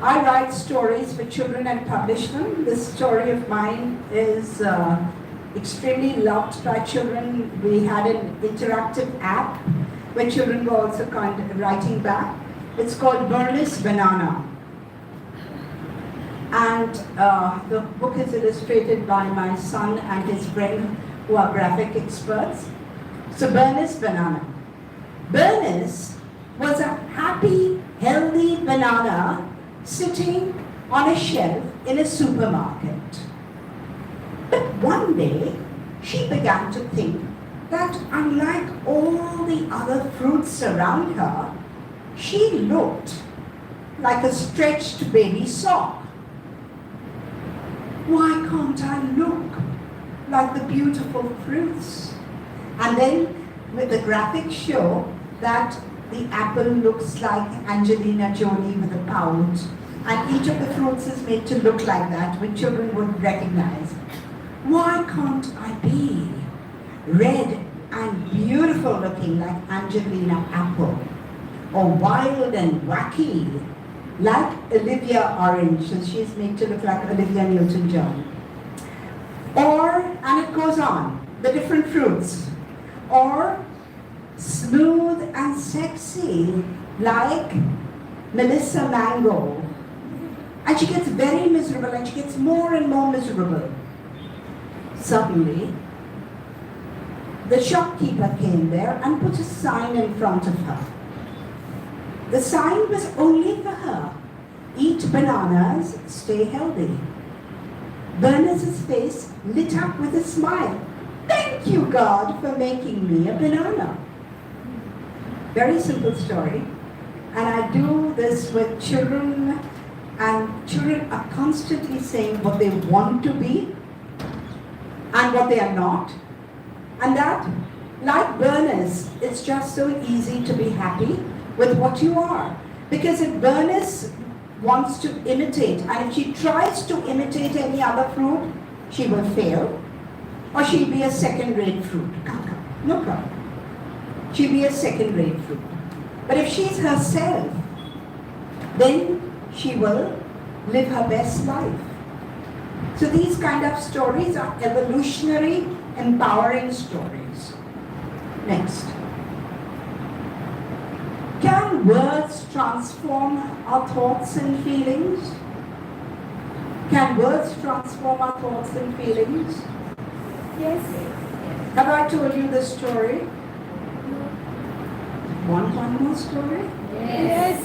I write stories for children and publish them. This story of mine is extremely loved by children. We had an interactive app where children were also kind of writing back. It's called Bernice Banana. And the book is illustrated by my son and his friend, who are graphic experts. So Bernice Banana. Bernice was a happy, healthy banana sitting on a shelf in a supermarket. But one day, she began to think that unlike all the other fruits around her, she looked like a stretched baby sock. Why can't I look like the beautiful fruits And then with the graphics show that the apple looks like Angelina Jolie with a pout, and each of the fruits is made to look like that, which children would recognize. Why can't I be red and beautiful looking like Angelina Apple, or wild and wacky like Olivia Orange, so she's made to look like Olivia Newton-John? Or, and it goes on, the different fruits. Or smooth and sexy like Melissa Mango. And she gets very miserable and she gets more and more miserable. Suddenly, the shopkeeper came there and put a sign in front of her. The sign was only for her. Eat bananas, stay healthy. Bernice's face lit up with a smile. Thank you, God, for making me a banana. Very simple story. And I do this with children, and children are constantly saying what they want to be and what they are not. And that, like Bernice, it's just so easy to be happy with what you are. Because if Bernice wants to imitate, and if she tries to imitate any other fruit, she will fail. Or she'll be a second-rate fruit. No problem. She'll be a second-rate fruit. But if she's herself, then she will live her best life. So these kind of stories are evolutionary, empowering stories. Next. Can words transform our thoughts and feelings? Can words transform our thoughts and feelings? Yes. Have I told you this story? Want one more story? Yes.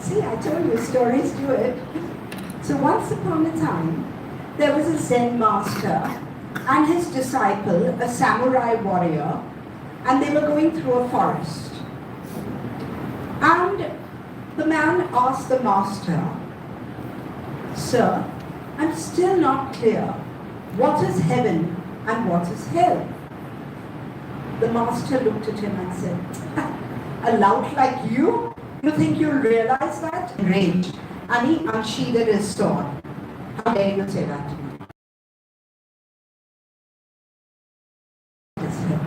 See, I told you, stories do it. So once upon a time, there was a Zen master and his disciple, a samurai warrior, and they were going through a forest. And the man asked the master, "Sir, I'm still not clear. What is heaven and what is hell?" The master looked at him and said, "A lout like you? You think you'll realize that?" Enraged, and he unsheathed his sword. How dare you say that to me? It's hell.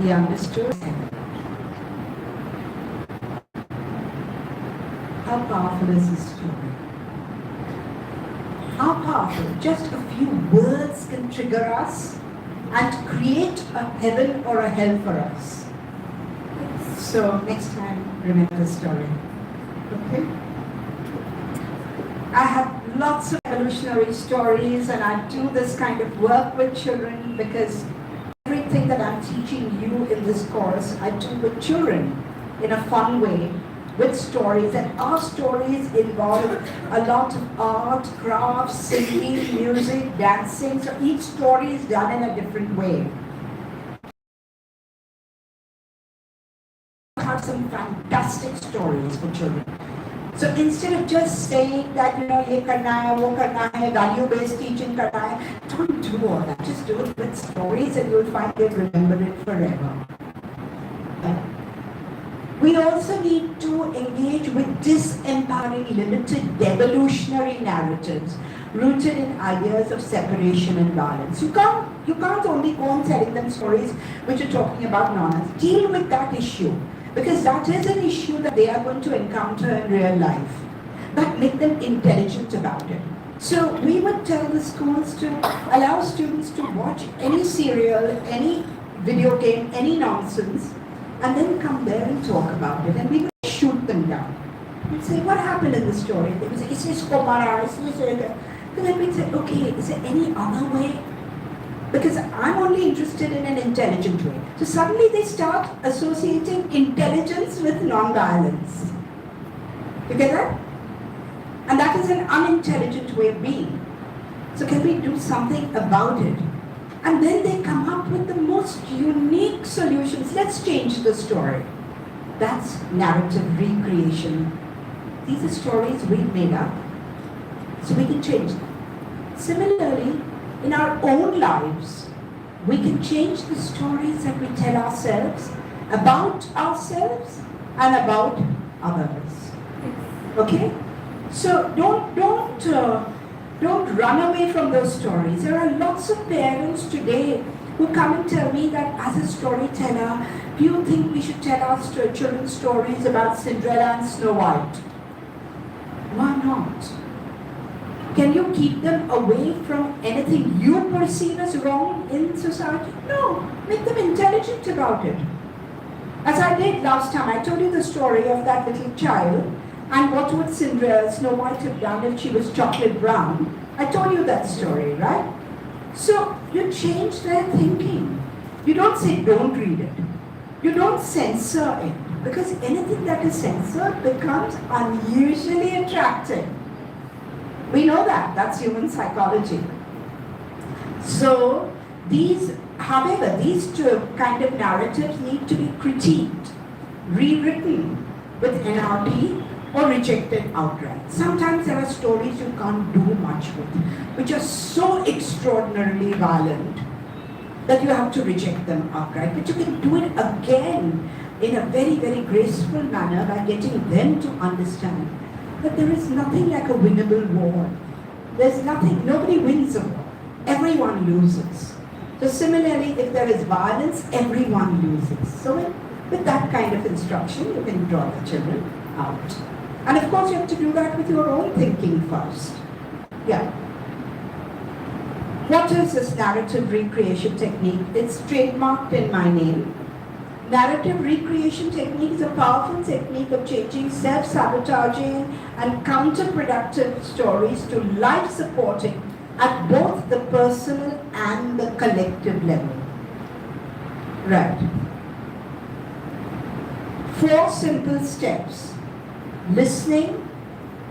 He understood heaven. How powerful is this story? How powerful. Just a few words can trigger us and create a heaven or a hell for us. So next time, remember the story. Okay? I have lots of evolutionary stories, and I do this kind of work with children because everything that I'm teaching you in this course, I do with children in a fun way, with stories. And our stories involve a lot of art, crafts, singing, music, dancing. So each story is done in a different way. I have some fantastic stories for children. So instead of just saying that, ye karna hai, wo karna hai, value-based teaching karna hai, don't do all that. Just do it with stories and you'll find you'll remember it forever. We also need to engage with disempowering, limited, devolutionary narratives rooted in ideas of separation and violence. You can't only go on telling them stories which are talking about nonsense. Deal with that issue, because that is an issue that they are going to encounter in real life. But make them intelligent about it. So we would tell the schools to allow students to watch any serial, any video game, any nonsense, and then come there and talk about it, and we would shoot them down. We'd say, what happened in the story? They would say, it's this Komara, it's this. And then we'd say, okay, is there any other way? Because I'm only interested in an intelligent way. So suddenly they start associating intelligence with non-violence. You get that? And that is an unintelligent way of being. So can we do something about it? And then they come up with the most unique solutions. Let's change the story. That's narrative recreation. These are stories we've made up, so we can change them. Similarly, in our own lives, we can change the stories that we tell ourselves about ourselves and about others. Okay? So don't run away from those stories. There are lots of parents today who come and tell me that as a storyteller, do you think we should tell our children stories about Cinderella and Snow White? Why not? Can you keep them away from anything you perceive as wrong in society? No. Make them intelligent about it. As I did last time, I told you the story of that little child and what would Cinderella, Snow White have done if she was chocolate brown. I told you that story, right? So you change their thinking. You don't say don't read it. You don't censor it, because anything that is censored becomes unusually attractive. We know that. That's human psychology. So however, these two kind of narratives need to be critiqued, rewritten with NRP, or rejected outright. Sometimes there are stories you can't do much with, which are so extraordinarily violent that you have to reject them outright. But you can do it again in a very, very graceful manner by getting them to understand that there is nothing like a winnable war. There's nothing, nobody wins a war. Everyone loses. So similarly, if there is violence, everyone loses. So with that kind of instruction, you can draw the children out. And of course, you have to do that with your own thinking first. Yeah. What is this narrative recreation technique? It's trademarked in my name. Narrative recreation technique is a powerful technique of changing self-sabotaging and counterproductive stories to life-supporting at both the personal and the collective level. Right. 4 simple steps: listening,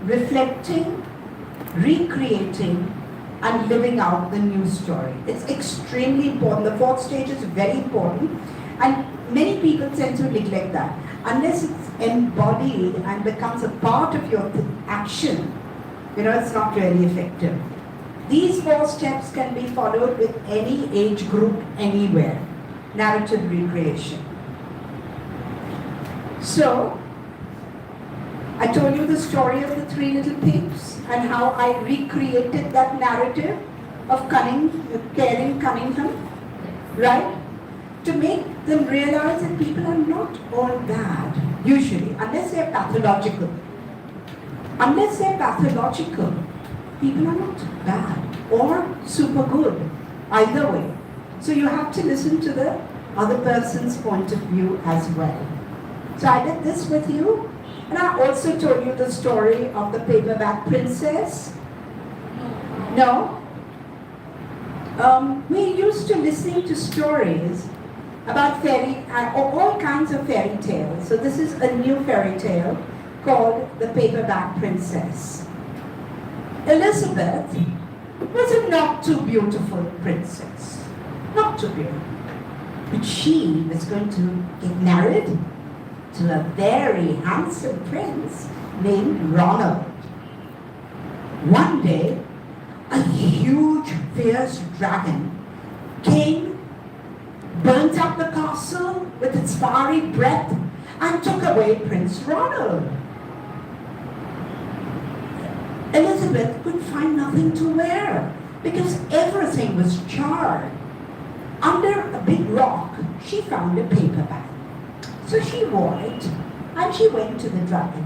reflecting, recreating, and living out the new story. It's extremely important. The 4th stage is very important, and many people tend to neglect that. Unless it's embodied and becomes a part of your action, it's not really effective. These 4 steps can be followed with any age group, anywhere. Narrative recreation. So, I told you the story of the 3 little pigs and how I recreated that narrative of caring Cunningham, right? To make them realize that people are not all bad, usually, unless they're pathological. Unless they're pathological, people are not bad or super good, either way. So you have to listen to the other person's point of view as well. So I did this with you. And I also told you the story of the paperback princess. No? We're used to listening to stories about all kinds of fairy tales. So this is a new fairy tale called The Paperback Princess. Elizabeth was a not too beautiful princess. Not too beautiful. But she was going to get married to a very handsome prince named Ronald. One day, a huge, fierce dragon came, burnt up the castle with its fiery breath, and took away Prince Ronald. Elizabeth could find nothing to wear because everything was charred. Under a big rock, she found a paper bag. So she wore it, and she went to the dragon.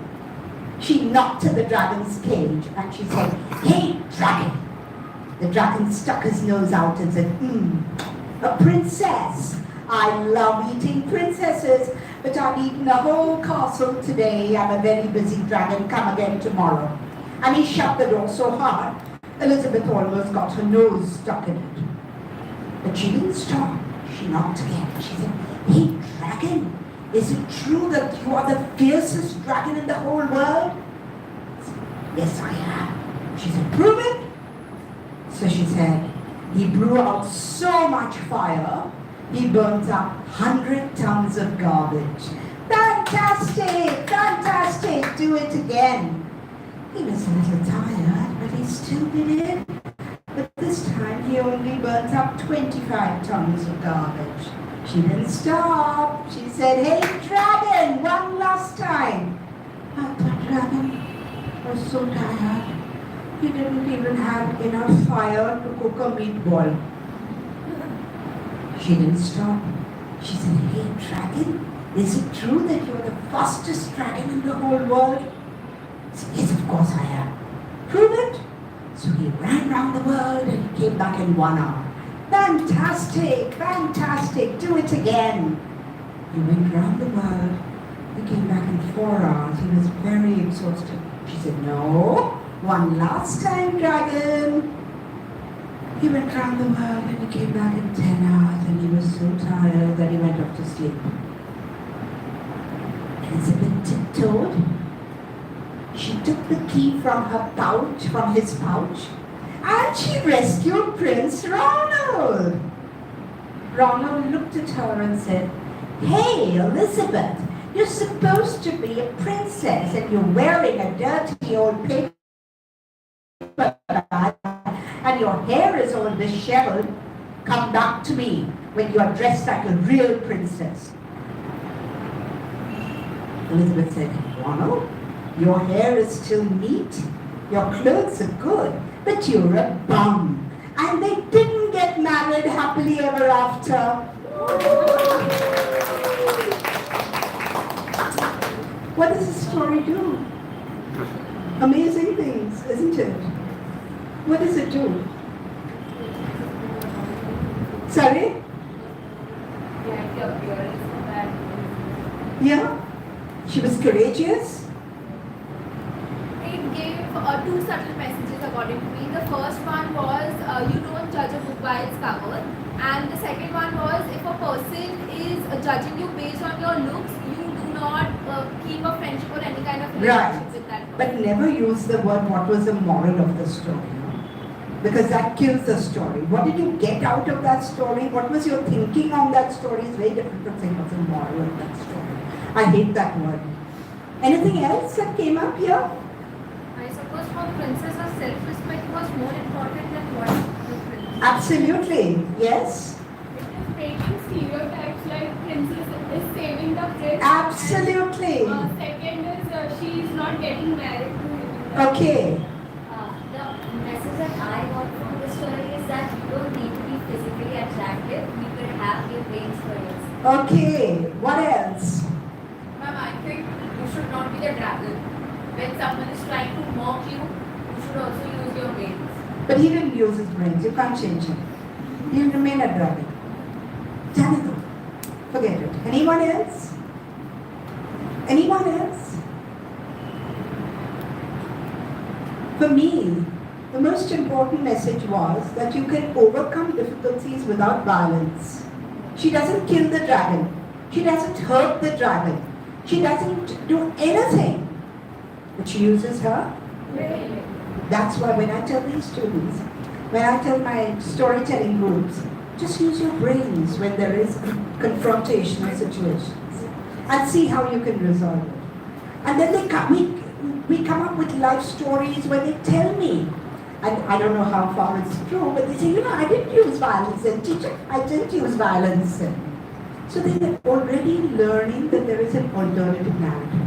She knocked at the dragon's cage, and she said, "Hey, dragon!" The dragon stuck his nose out and said, "A princess. I love eating princesses, but I've eaten a whole castle today. I'm a very busy dragon. Come again tomorrow." And he shut the door so hard, Elizabeth almost got her nose stuck in it. But she didn't stop. She knocked again. She said, "Hey, dragon, is it true that you are the fiercest dragon in the whole world?" "Yes, I am." She said, "Prove it." So she said, "He blew out so much fire, he burnt up 100 tons of garbage." "Fantastic, fantastic, do it again." He was a little tired, but he still did it. But this time he only burnt burns up 25 tons of garbage. She didn't stop. She said, "Hey, dragon, one last time." But the dragon was so tired. He didn't even have enough fire to cook a meatball. She didn't stop. She said, "Hey, dragon, is it true that you're the fastest dragon in the whole world?" He said, "Yes, of course I am." "Prove it." So he ran around the world and he came back in 1 hour. "Fantastic, fantastic, do it again." He went round the world. He came back in 4 hours. He was very exhausted. She said, "No, one last time, dragon." He went round the world and he came back in 10 hours and he was so tired that he went off to sleep. Elizabeth tiptoed. She took the key from her pouch, from his pouch, and she rescued Prince Ronald. Ronald looked at her and said, "Hey, Elizabeth, you're supposed to be a princess and you're wearing a dirty old paper bag and your hair is all disheveled. Come back to me when you are dressed like a real princess." Elizabeth said, "Ronald, your hair is still neat, your clothes are good, but you're a bum." And they didn't get married happily ever after. What does the story do? Amazing things, isn't it? What does it do? Sorry? Like the appearance of that. Yeah? She was courageous. It gave two subtle messages according to me. The first one was you don't judge a book by its cover, and the second one was if a person is judging you based on your looks, you do not keep a friendship or any kind of relationship with that person. But never use the word "what was the moral of the story," because that kills the story. What did you get out of that story? What was your thinking on that story? It's very different from saying what's the moral of that story. I hate that word. Anything else that came up here? I suppose for princess, her self-respect was more important than what the prince. Absolutely. Yes. It is breaking stereotypes like princess is saving the prince. Absolutely. And, second is she is not getting married to him. Okay. The message that I got from the story is that you don't need to be physically attractive. You could have your brains for yourself. Okay. What else? Ma'am, I think you should not be the dragon. When someone is trying to mock you, you should also use your brains. But he didn't use his brains. You can't change him. He'll remain a dragon. Jonathan, forget it. Anyone else? Anyone else? For me, the most important message was that you can overcome difficulties without violence. She doesn't kill the dragon. She doesn't hurt the dragon. She doesn't do anything. But she uses her. That's why when I tell these students, when I tell my storytelling groups, just use your brains when there is confrontational situations and see how you can resolve it. And then we come up with life stories where they tell me, and I don't know how far it's true, but they say, I didn't use violence, and teacher, I didn't use violence. So they're already learning that there is an alternative narrative.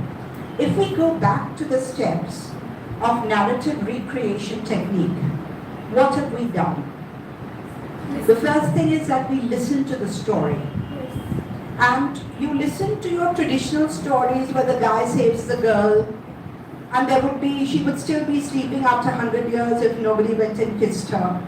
If we go back to the steps of narrative recreation technique, what have we done? The first thing is that we listen to the story. And you listen to your traditional stories where the guy saves the girl, and she would still be sleeping after 100 years if nobody went and kissed her.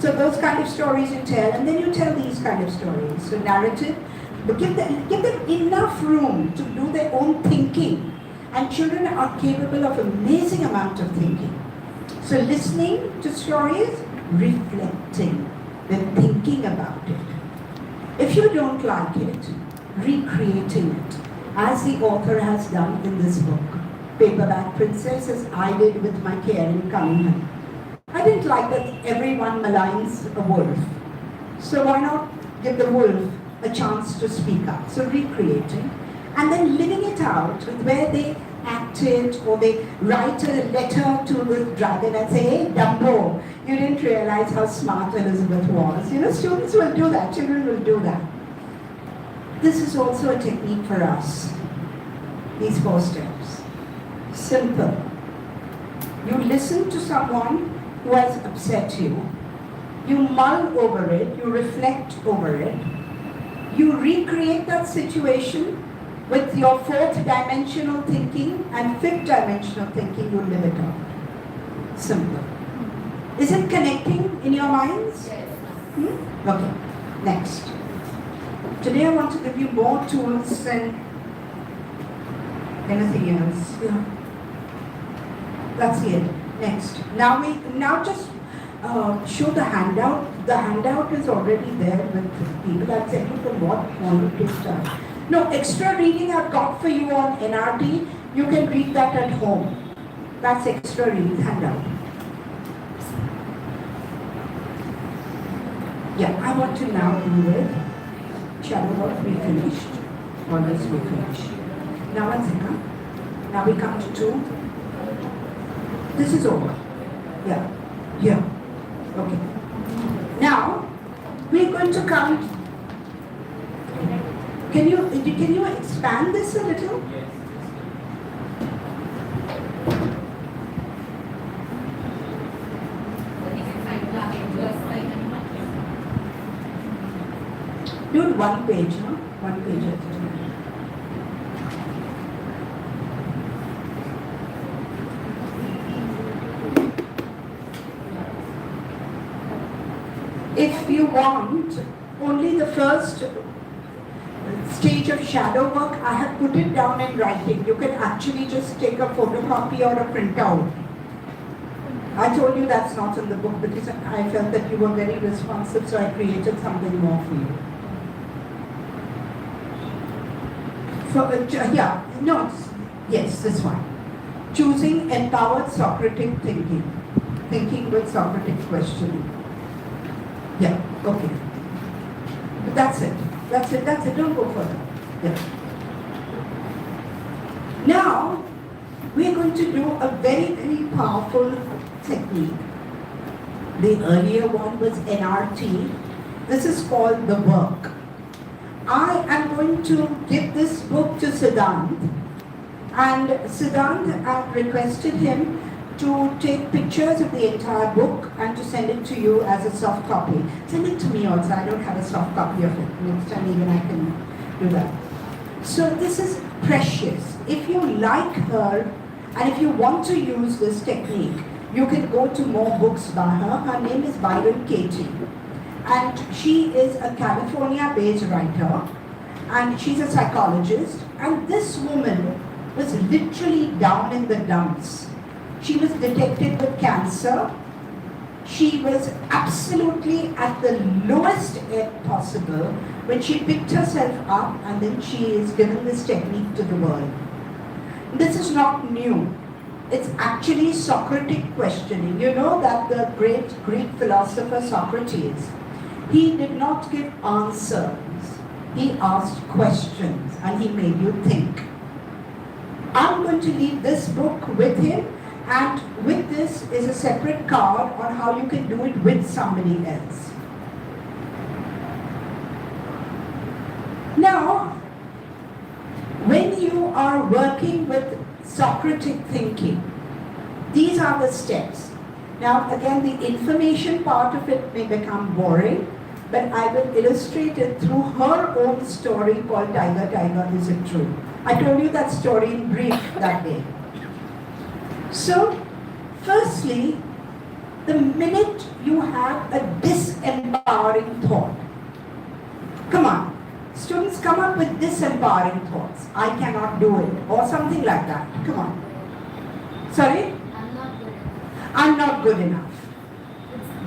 So those kind of stories you tell, and then you tell these kind of stories. So narrative, but give them enough room to do their own thinking. And children are capable of amazing amount of thinking. So listening to stories, reflecting, then thinking about it. If you don't like it, recreating it, as the author has done in this book, Paperback Princess, as I did with my caring Cunningham. I didn't like that everyone maligns a wolf. So why not give the wolf a chance to speak up? So recreating, and then living it out with where they act it, or they write a letter to the dragon and say, hey, Dumbo, you didn't realize how smart Elizabeth was. You know, students will do that, children will do that. This is also a technique for us. These 4 steps. Simple. You listen to someone who has upset you. You mull over it, you reflect over it. You recreate that situation with your 4th dimensional thinking and 5th dimensional thinking, you live it out. Simple. Is it connecting in your minds? Yes. Okay, next. Today I want to give you more tools than anything else. Yeah. That's it. Next. Now just show the handout. The handout is already there with people. I'll send you from what module to start. No, extra reading I've got for you on NRT. You can read that at home. That's extra reading handout. Yeah, I want to now do with shadow work we finished. Always we finished. Now one second. Now we come to 2. This is over. Yeah. Yeah. Okay. Now we're going to come. Can you expand this a little? Yes. Do it 1 page, no? 1 page at a time. If you want only the first stage of shadow work, I have put it down in writing. You can actually just take a photocopy or a printout. I told you that's not in the book because I felt that you were very responsive, so I created something more for you. Yes, this one. Choosing empowered Socratic thinking. Thinking with Socratic questioning. Yeah, okay. That's it. Don't go further. Yeah. Now, we're going to do a very, very powerful technique. The earlier one was NRT. This is called the work. I am going to give this book to Siddhant. And Siddhant, I've requested him to take pictures of the entire book and to send it to you as a soft copy. Send it to me also. I don't have a soft copy of it. Next time even I can do that. So this is precious. If you like her and if you want to use this technique, you can go to more books by her. Her name is Byron Katie. And she is a California-based writer. And she's a psychologist. And this woman was literally down in the dumps. She was detected with cancer. She was absolutely at the lowest ebb possible when she picked herself up and then she is given this technique to the world. This is not new. It's actually Socratic questioning. You know that the great Greek philosopher Socrates, he did not give answers. He asked questions and he made you think. I'm going to leave this book with him. And with this is a separate card on how you can do it with somebody else. Now, when you are working with Socratic thinking, these are the steps. Now, again, the information part of it may become boring, but I will illustrate it through her own story called Tiger, Tiger, Is It True? I told you that story in brief that day. So, firstly, the minute you have a disempowering thought, come on, students come up with disempowering thoughts. I cannot do it, or something like that. Come on. Sorry? I'm not good enough.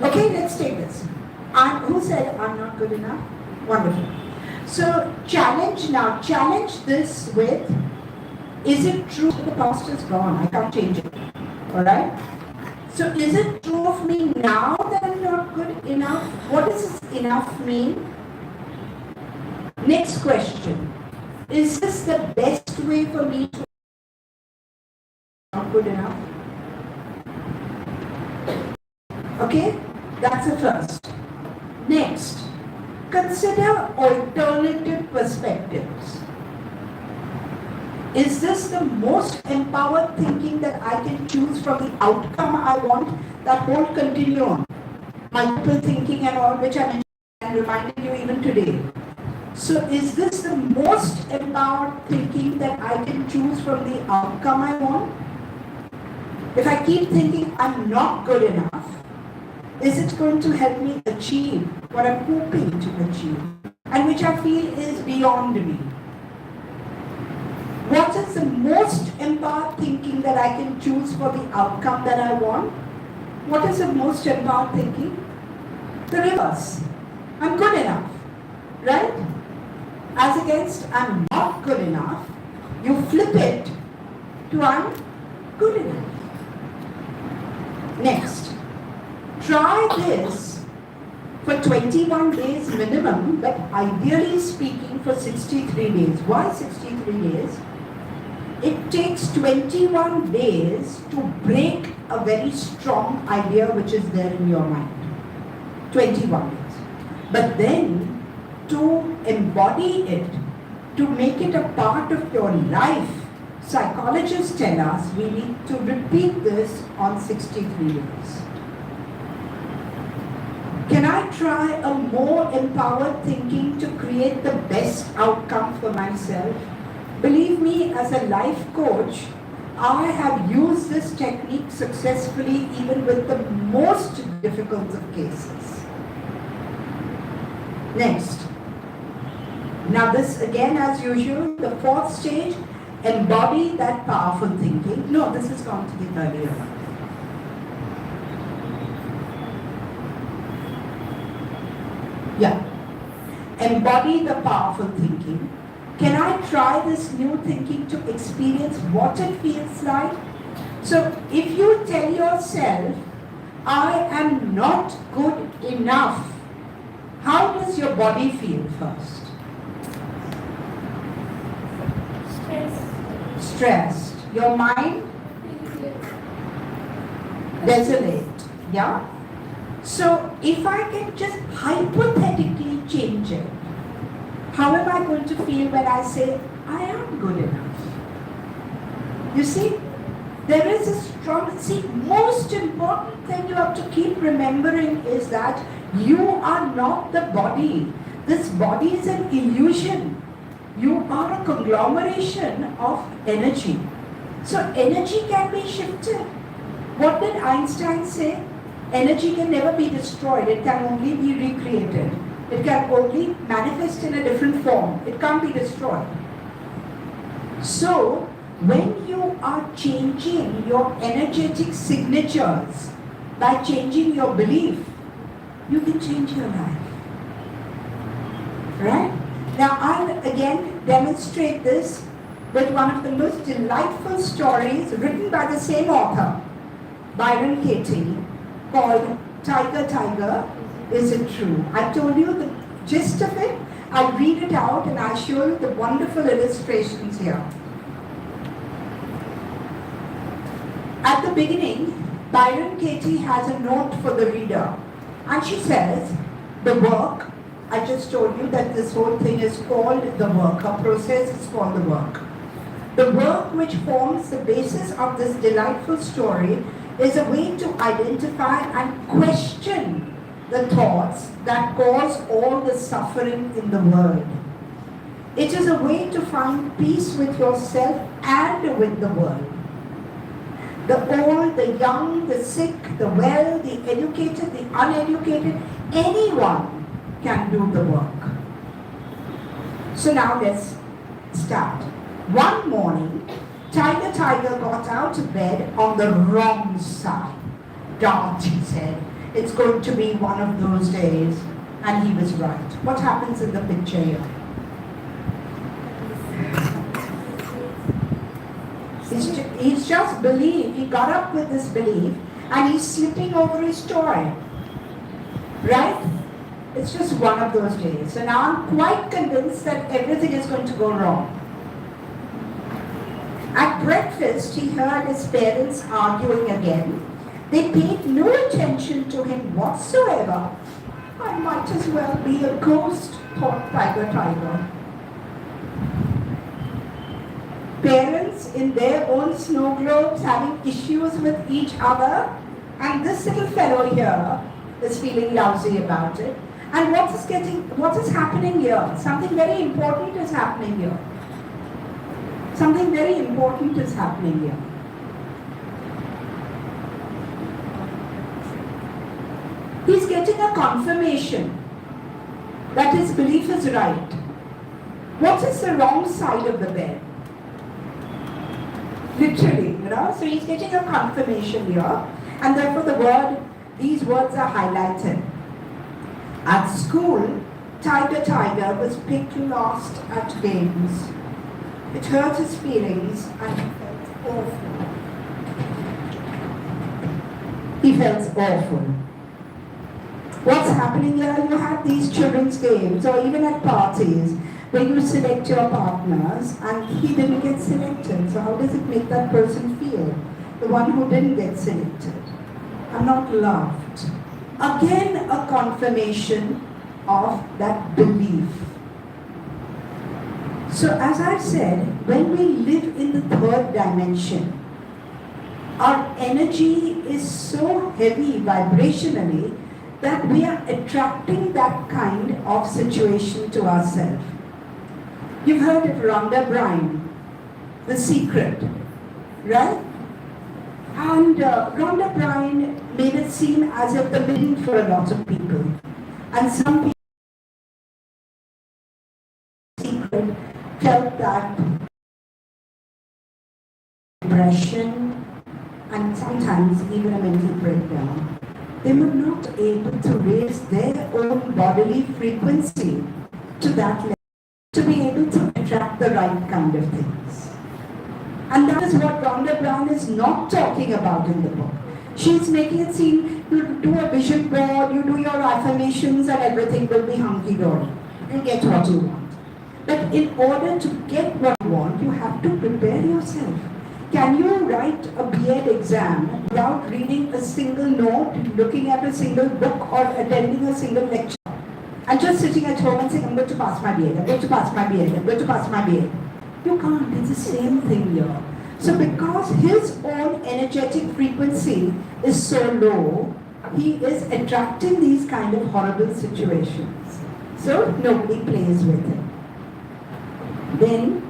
Okay, let's take this. Who said I'm not good enough? Wonderful. So, challenge this with, is it true? The past is gone. I can't change it. Alright? So is it true of me now that I'm not good enough? What does this enough mean? Next question. Is this the best way for me to good enough? Okay, that's the first. Next, consider alternative perspectives. Is this the most empowered thinking that I can choose from the outcome I want? That whole continuum, multiple thinking and all, which I'm reminding you even today. So is this the most empowered thinking that I can choose from the outcome I want? If I keep thinking I'm not good enough, is it going to help me achieve what I'm hoping to achieve and which I feel is beyond me? What is the most empowered thinking that I can choose for the outcome that I want? What is the most empowered thinking? The reverse. I'm good enough, right? As against I'm not good enough, you flip it to I'm good enough. Next, try this for 21 days minimum, but ideally speaking for 63 days. Why 63 days? It takes 21 days to break a very strong idea which is there in your mind. 21 days. But then, to embody it, to make it a part of your life, psychologists tell us we need to repeat this on 63 days. Can I try a more empowered thinking to create the best outcome for myself? Believe me, as a life coach, I have used this technique successfully even with the most difficult of cases. Next. Now this again, as usual, the fourth stage, embody that powerful thinking. No, this is going to be earlier. Yeah. Embody the powerful thinking. Can I try this new thinking to experience what it feels like? So if you tell yourself, I am not good enough, how does your body feel first? Stressed. Your mind? Desolate. Yeah? So if I can just hypothetically change it, how am I going to feel when I say, I am good enough? You see, there is a strong, most important thing you have to keep remembering is that you are not the body. This body is an illusion. You are a conglomeration of energy. So energy can be shifted. What did Einstein say? Energy can never be destroyed. It can only be recreated. It can only manifest in a different form. It can't be destroyed. So, when you are changing your energetic signatures by changing your belief, you can change your life. Right? Now, I'll again demonstrate this with one of the most delightful stories written by the same author, Byron Katie, called Tiger, Tiger, Is It True? I told you the gist of it. I'll read it out and I'll show you the wonderful illustrations here. At the beginning, Byron Katie has a note for the reader. And she says, the work, I just told you that this whole thing is called the work. Her process is called the work. The work which forms the basis of this delightful story is a way to identify and question the thoughts that cause all the suffering in the world. It is a way to find peace with yourself and with the world. The old, the young, the sick, the well, the educated, the uneducated, anyone can do the work. So now let's start. One morning, Tiger got out of bed on the wrong side. Don't, he said. It's going to be one of those days. And he was right. What happens in the picture here? He's just believed, he got up with this belief and he's slipping over his toy. Right? It's just one of those days. So now I'm quite convinced that everything is going to go wrong. At breakfast, noticed he heard his parents arguing again. They paid no attention to him whatsoever. I might as well be a ghost, thought Tiger. Parents in their own snow globes having issues with each other, and this little fellow here is feeling lousy about it. And what is happening here? Something very important is happening here. Something very important is happening here. He's getting a confirmation that his belief is right. What is the wrong side of the bed? Literally, So he's getting a confirmation here, and therefore these words are highlighted. At school, Tiger was picked last at games. It hurt his feelings and he felt awful. He felt awful. What's happening here? You have these children's games or even at parties where you select your partners and he didn't get selected. So how does it make that person feel? The one who didn't get selected. I'm not loved. Again, a confirmation of that belief. So as I said, when we live in the third dimension, our energy is so heavy vibrationally that we are attracting that kind of situation to ourselves. You've heard of Rhonda Byrne, The Secret, right? And Rhonda Byrne made it seem as if the million for a lot of people. And some people secret felt that depression and sometimes even a mental breakdown. They were not able to raise their own bodily frequency to that level to be able to attract the right kind of things. And that is what Rhonda Byrne is not talking about in the book. She's making it seem you do a vision board, you do your affirmations and everything will be hunky-dory. You get what you want. But in order to get what you want, you have to prepare yourself. Can you write a B.Ed exam without reading a single note, looking at a single book or attending a single lecture? And just sitting at home and saying, I'm going to pass my B.Ed, I'm going to pass my B.Ed, I'm going to pass my B.Ed. You can't, it's the same thing here. So because his own energetic frequency is so low, he is attracting these kind of horrible situations. So nobody plays with it. Then,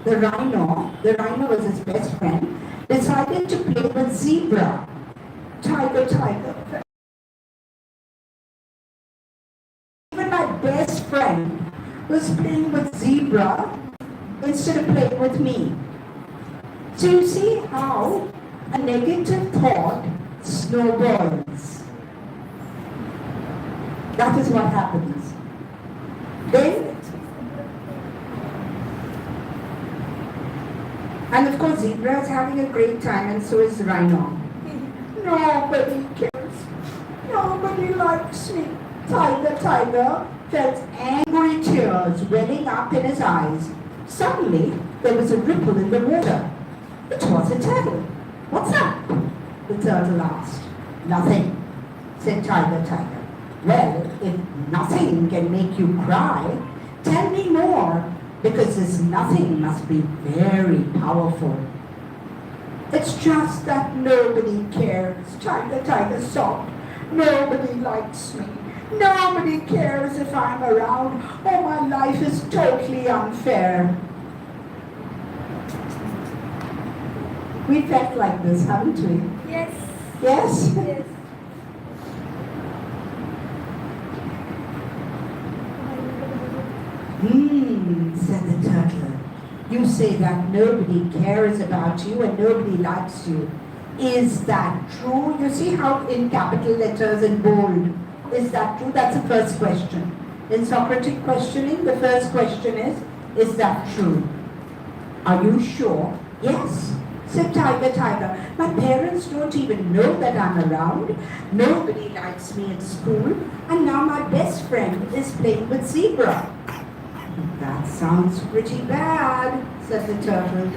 the rhino was his best friend, decided to play with zebra. Tiger. Even my best friend was playing with zebra instead of playing with me. So you see how a negative thought snowballs. That is what happens. Then, and of course zebra is having a great time and so is rhino. Nobody cares. Nobody likes me. Tiger felt angry tears welling up in his eyes. Suddenly, there was a ripple in the water. It was a turtle. What's up? The turtle asked. Nothing, said Tiger. Well, if nothing can make you cry, tell me more, because this nothing must be very powerful. It's just that nobody cares, Tiger sobbed. Nobody likes me. Nobody cares if I'm around. Oh, my life is totally unfair. We felt like this, haven't we? Yes. Yes? Yes. Said the turtle. You say that nobody cares about you and nobody likes you. Is that true? You see how in capital letters in bold, is that true? That's the first question. In Socratic questioning, the first question is that true? Are you sure? Yes, said Tiger. My parents don't even know that I'm around. Nobody likes me at school. And now my best friend is playing with zebra. That sounds pretty bad, said the turtle.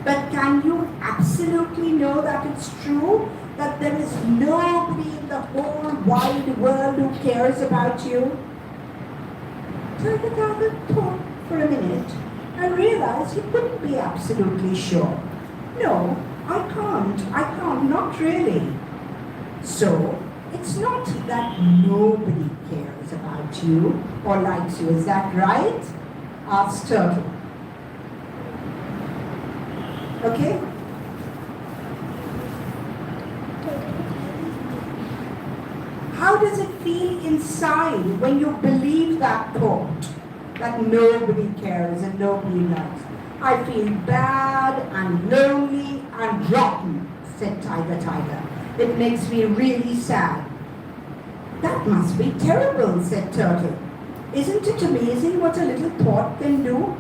But can you absolutely know that it's true? That there is nobody in the whole wide world who cares about you? Tiger thought for a minute and realized he couldn't be absolutely sure. No, I can't, not really. So, it's not that nobody cares about you or likes you, is that right? Asked Turtle. Okay? How does it feel inside when you believe that thought? That nobody cares and nobody likes. I feel bad and lonely and rotten, said Tiger. It makes me really sad. That must be terrible, said Turtle. Isn't it amazing what a little thought can do?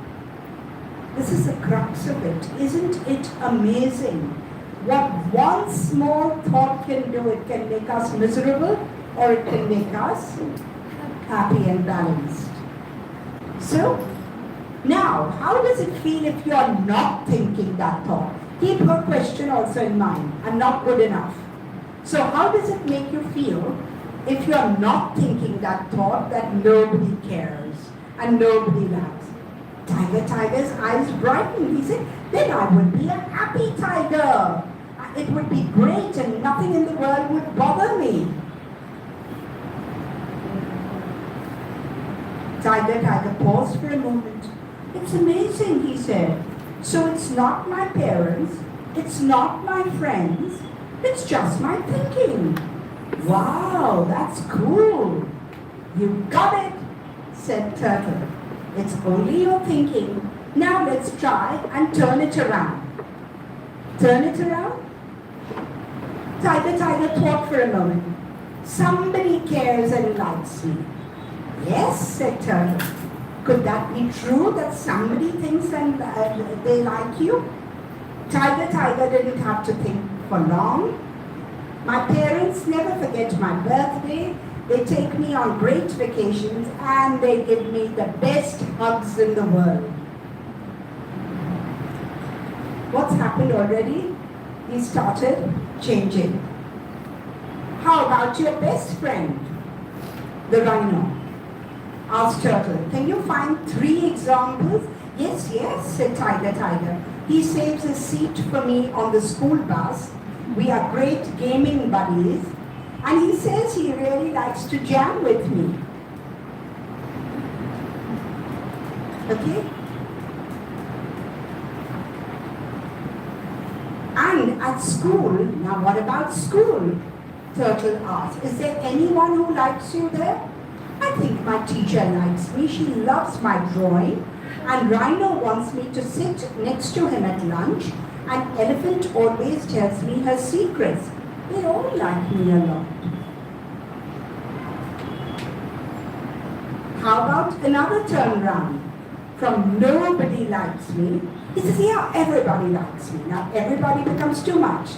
This is the crux of it. Isn't it amazing what one small thought can do? It can make us miserable or it can make us happy and balanced. So, now, how does it feel if you're not thinking that thought? Keep her question also in mind. I'm not good enough. So how does it make you feel if you're not thinking that thought that nobody cares and nobody likes? Tiger's eyes brightened. He said, then I would be a happy tiger. It would be great and nothing in the world would bother me. Tiger paused for a moment. It's amazing, he said. So it's not my parents, it's not my friends, it's just my thinking. Wow, that's cool. You got it, said Turtle. It's only your thinking. Now let's try and turn it around. Turn it around? Tiger thought for a moment. Somebody cares and likes me. Yes, said Turtle. Could that be true that somebody thinks and they like you? Tiger didn't have to think for long. My parents never forget my birthday. They take me on great vacations and they give me the best hugs in the world. What's happened already? He started changing. How about your best friend? The rhino asked Turtle. Can you find 3 examples? Yes, said Tiger. He saves a seat for me on the school bus. We are great gaming buddies. And he says he really likes to jam with me. Okay? And at school, now what about school? Turtle asked. Is there anyone who likes you there? I think my teacher likes me. She loves my drawing. And Rhino wants me to sit next to him at lunch. And Elephant always tells me her secrets. They all like me a lot. How about another turnaround? From nobody likes me, he says, yeah, everybody likes me. Now everybody becomes too much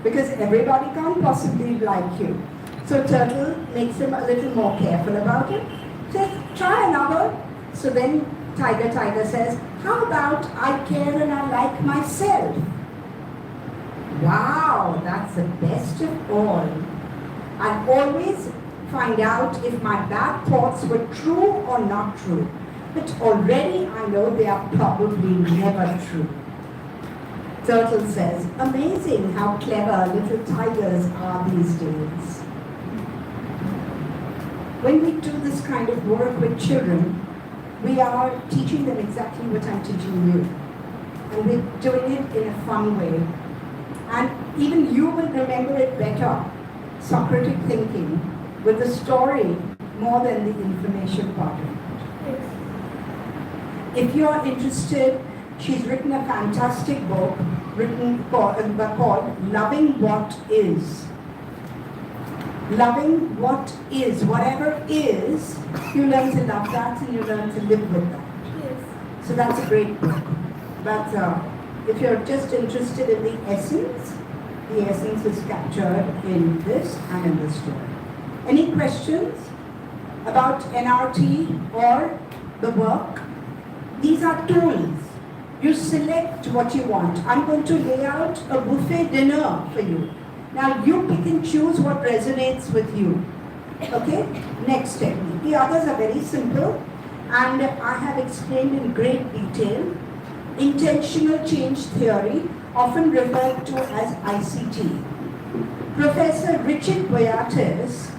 because everybody can't possibly like you. So Turtle makes him a little more careful about it. Says, try another. So then Tiger says, how about I care and I like myself? Wow, that's the best of all. I'll always find out if my bad thoughts were true or not true. But already I know they are probably never true. Turtle says, amazing how clever little tigers are these days. When we do this kind of work with children, we are teaching them exactly what I'm teaching you. And we're doing it in a fun way. And even you will remember it better, Socratic thinking, with the story more than the information part of it. If you are interested, she's written a fantastic book called Loving What Is. Loving what is, whatever is, you learn to love that and you learn to live with that. Yes. So that's a great book. But if you're just interested in the essence is captured in this and in this story. Any questions about NRT or the work? These are tools. You select what you want. I'm going to lay out a buffet dinner for you. Now you pick and choose what resonates with you. Okay? Next technique. The others are very simple and I have explained in great detail. Intentional change theory, often referred to as ICT. Professor Richard Boyatis,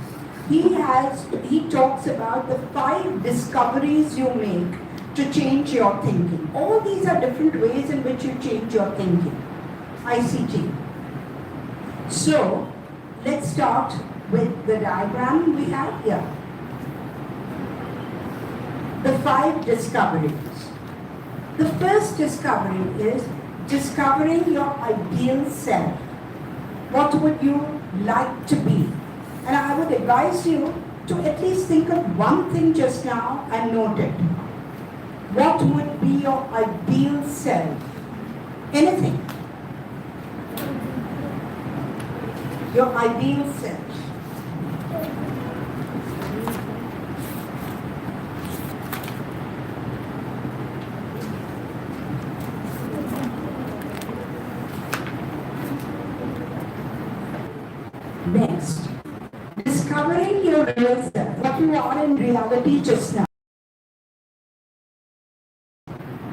he talks about the 5 discoveries you make to change your thinking. All these are different ways in which you change your thinking. ICT. So, let's start with the diagram we have here. The 5 discoveries. The first discovery is discovering your ideal self. What would you like to be? And I would advise you to at least think of one thing just now and note it. What would be your ideal self? Anything. Your ideal self. Next, discovering your real self, what you are in reality just now.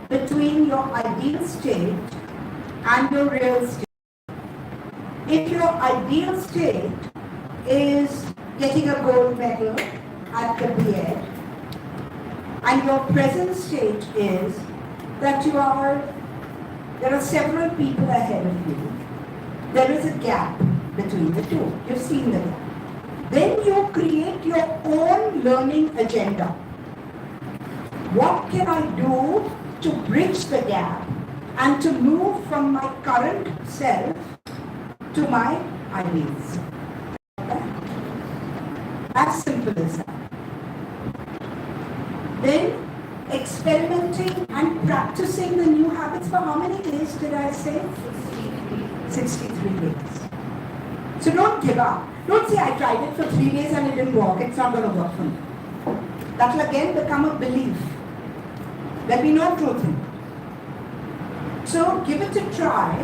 Between your ideal state and your real state. If your ideal state is getting a gold medal at the BEd, and your present state is that there are several people ahead of you, there is a gap between the two. You've seen the gap. Then you create your own learning agenda. What can I do to bridge the gap and to move from my current self to my ideals? Okay? As simple as that. Then experimenting and practicing the new habits for how many days did I say? 63 days. So don't give up. Don't say I tried it for 3 days and it didn't work. It's not going to work for me. That will again become a belief. There'll be no truth in it. So give it a try.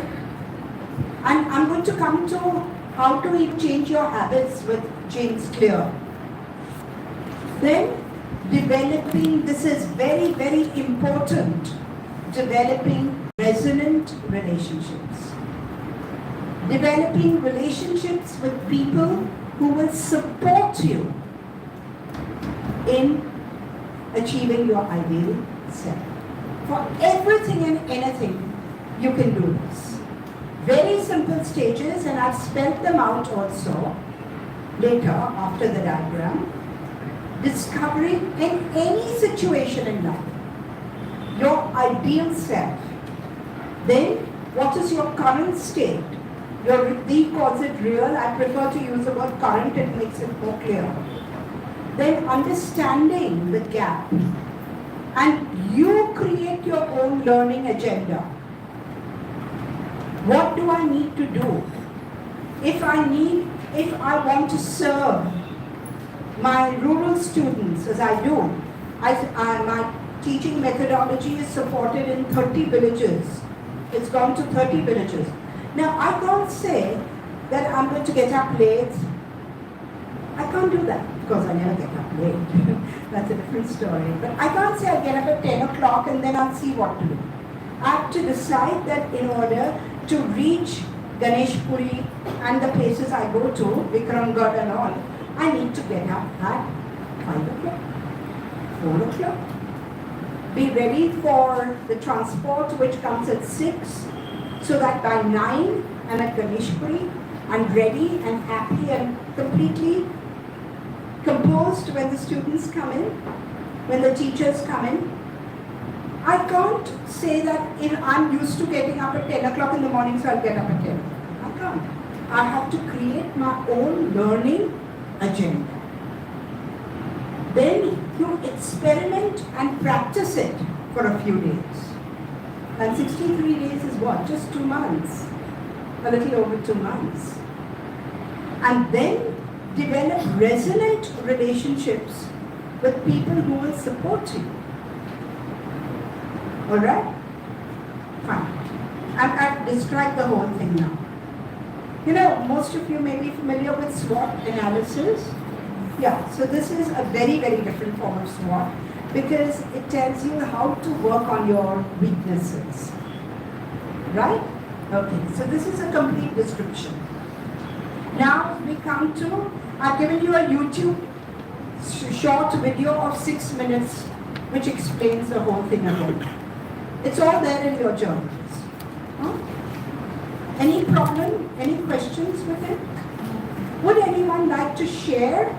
And I'm going to come to how to change your habits with James Clear. Then developing, this is very, very important, developing resonant relationships. Developing relationships with people who will support you in achieving your ideal self. For everything and anything, you can do this. Very simple stages, and I've spelled them out also later after the diagram. Discovering in any situation in life your ideal self. Then, what is your current state? He calls it real. I prefer to use the word current, it makes it more clear. Then understanding the gap. And you create your own learning agenda. What do I need to do? If I want to serve my rural students, as I do, my teaching methodology is supported in 30 villages. It's gone to 30 villages. Now, I can't say that I'm going to get up late. I can't do that because I never get up late. That's a different story. But I can't say I'll get up at 10 o'clock and then I'll see what to do. I have to decide that in order to reach Ganesh Puri and the places I go to, Vikramgarh and all, I need to get up at 5 o'clock, 4 o'clock. Be ready for the transport which comes at 6. So that by 9, I'm at Ganeshpuri, I'm ready and happy and completely composed when the students come in, when the teachers come in. I can't say that I'm used to getting up at 10 o'clock in the morning, so I'll get up at 10. I can't. I have to create my own learning agenda. Then you experiment and practice it for a few days. And 63 days is what? Just 2 months. A little over 2 months. And then develop resonant relationships with people who will support you. Alright? Fine. I've described the whole thing now. You know, most of you may be familiar with SWOT analysis. Yeah, so this is a very, very different form of SWOT because it tells you how to work on your weaknesses. Right? Okay, so this is a complete description. Now we come to, I've given you a YouTube short video of 6 minutes which explains the whole thing again. It's all there in your journals. Huh? Any problem? Any questions with it? Would anyone like to share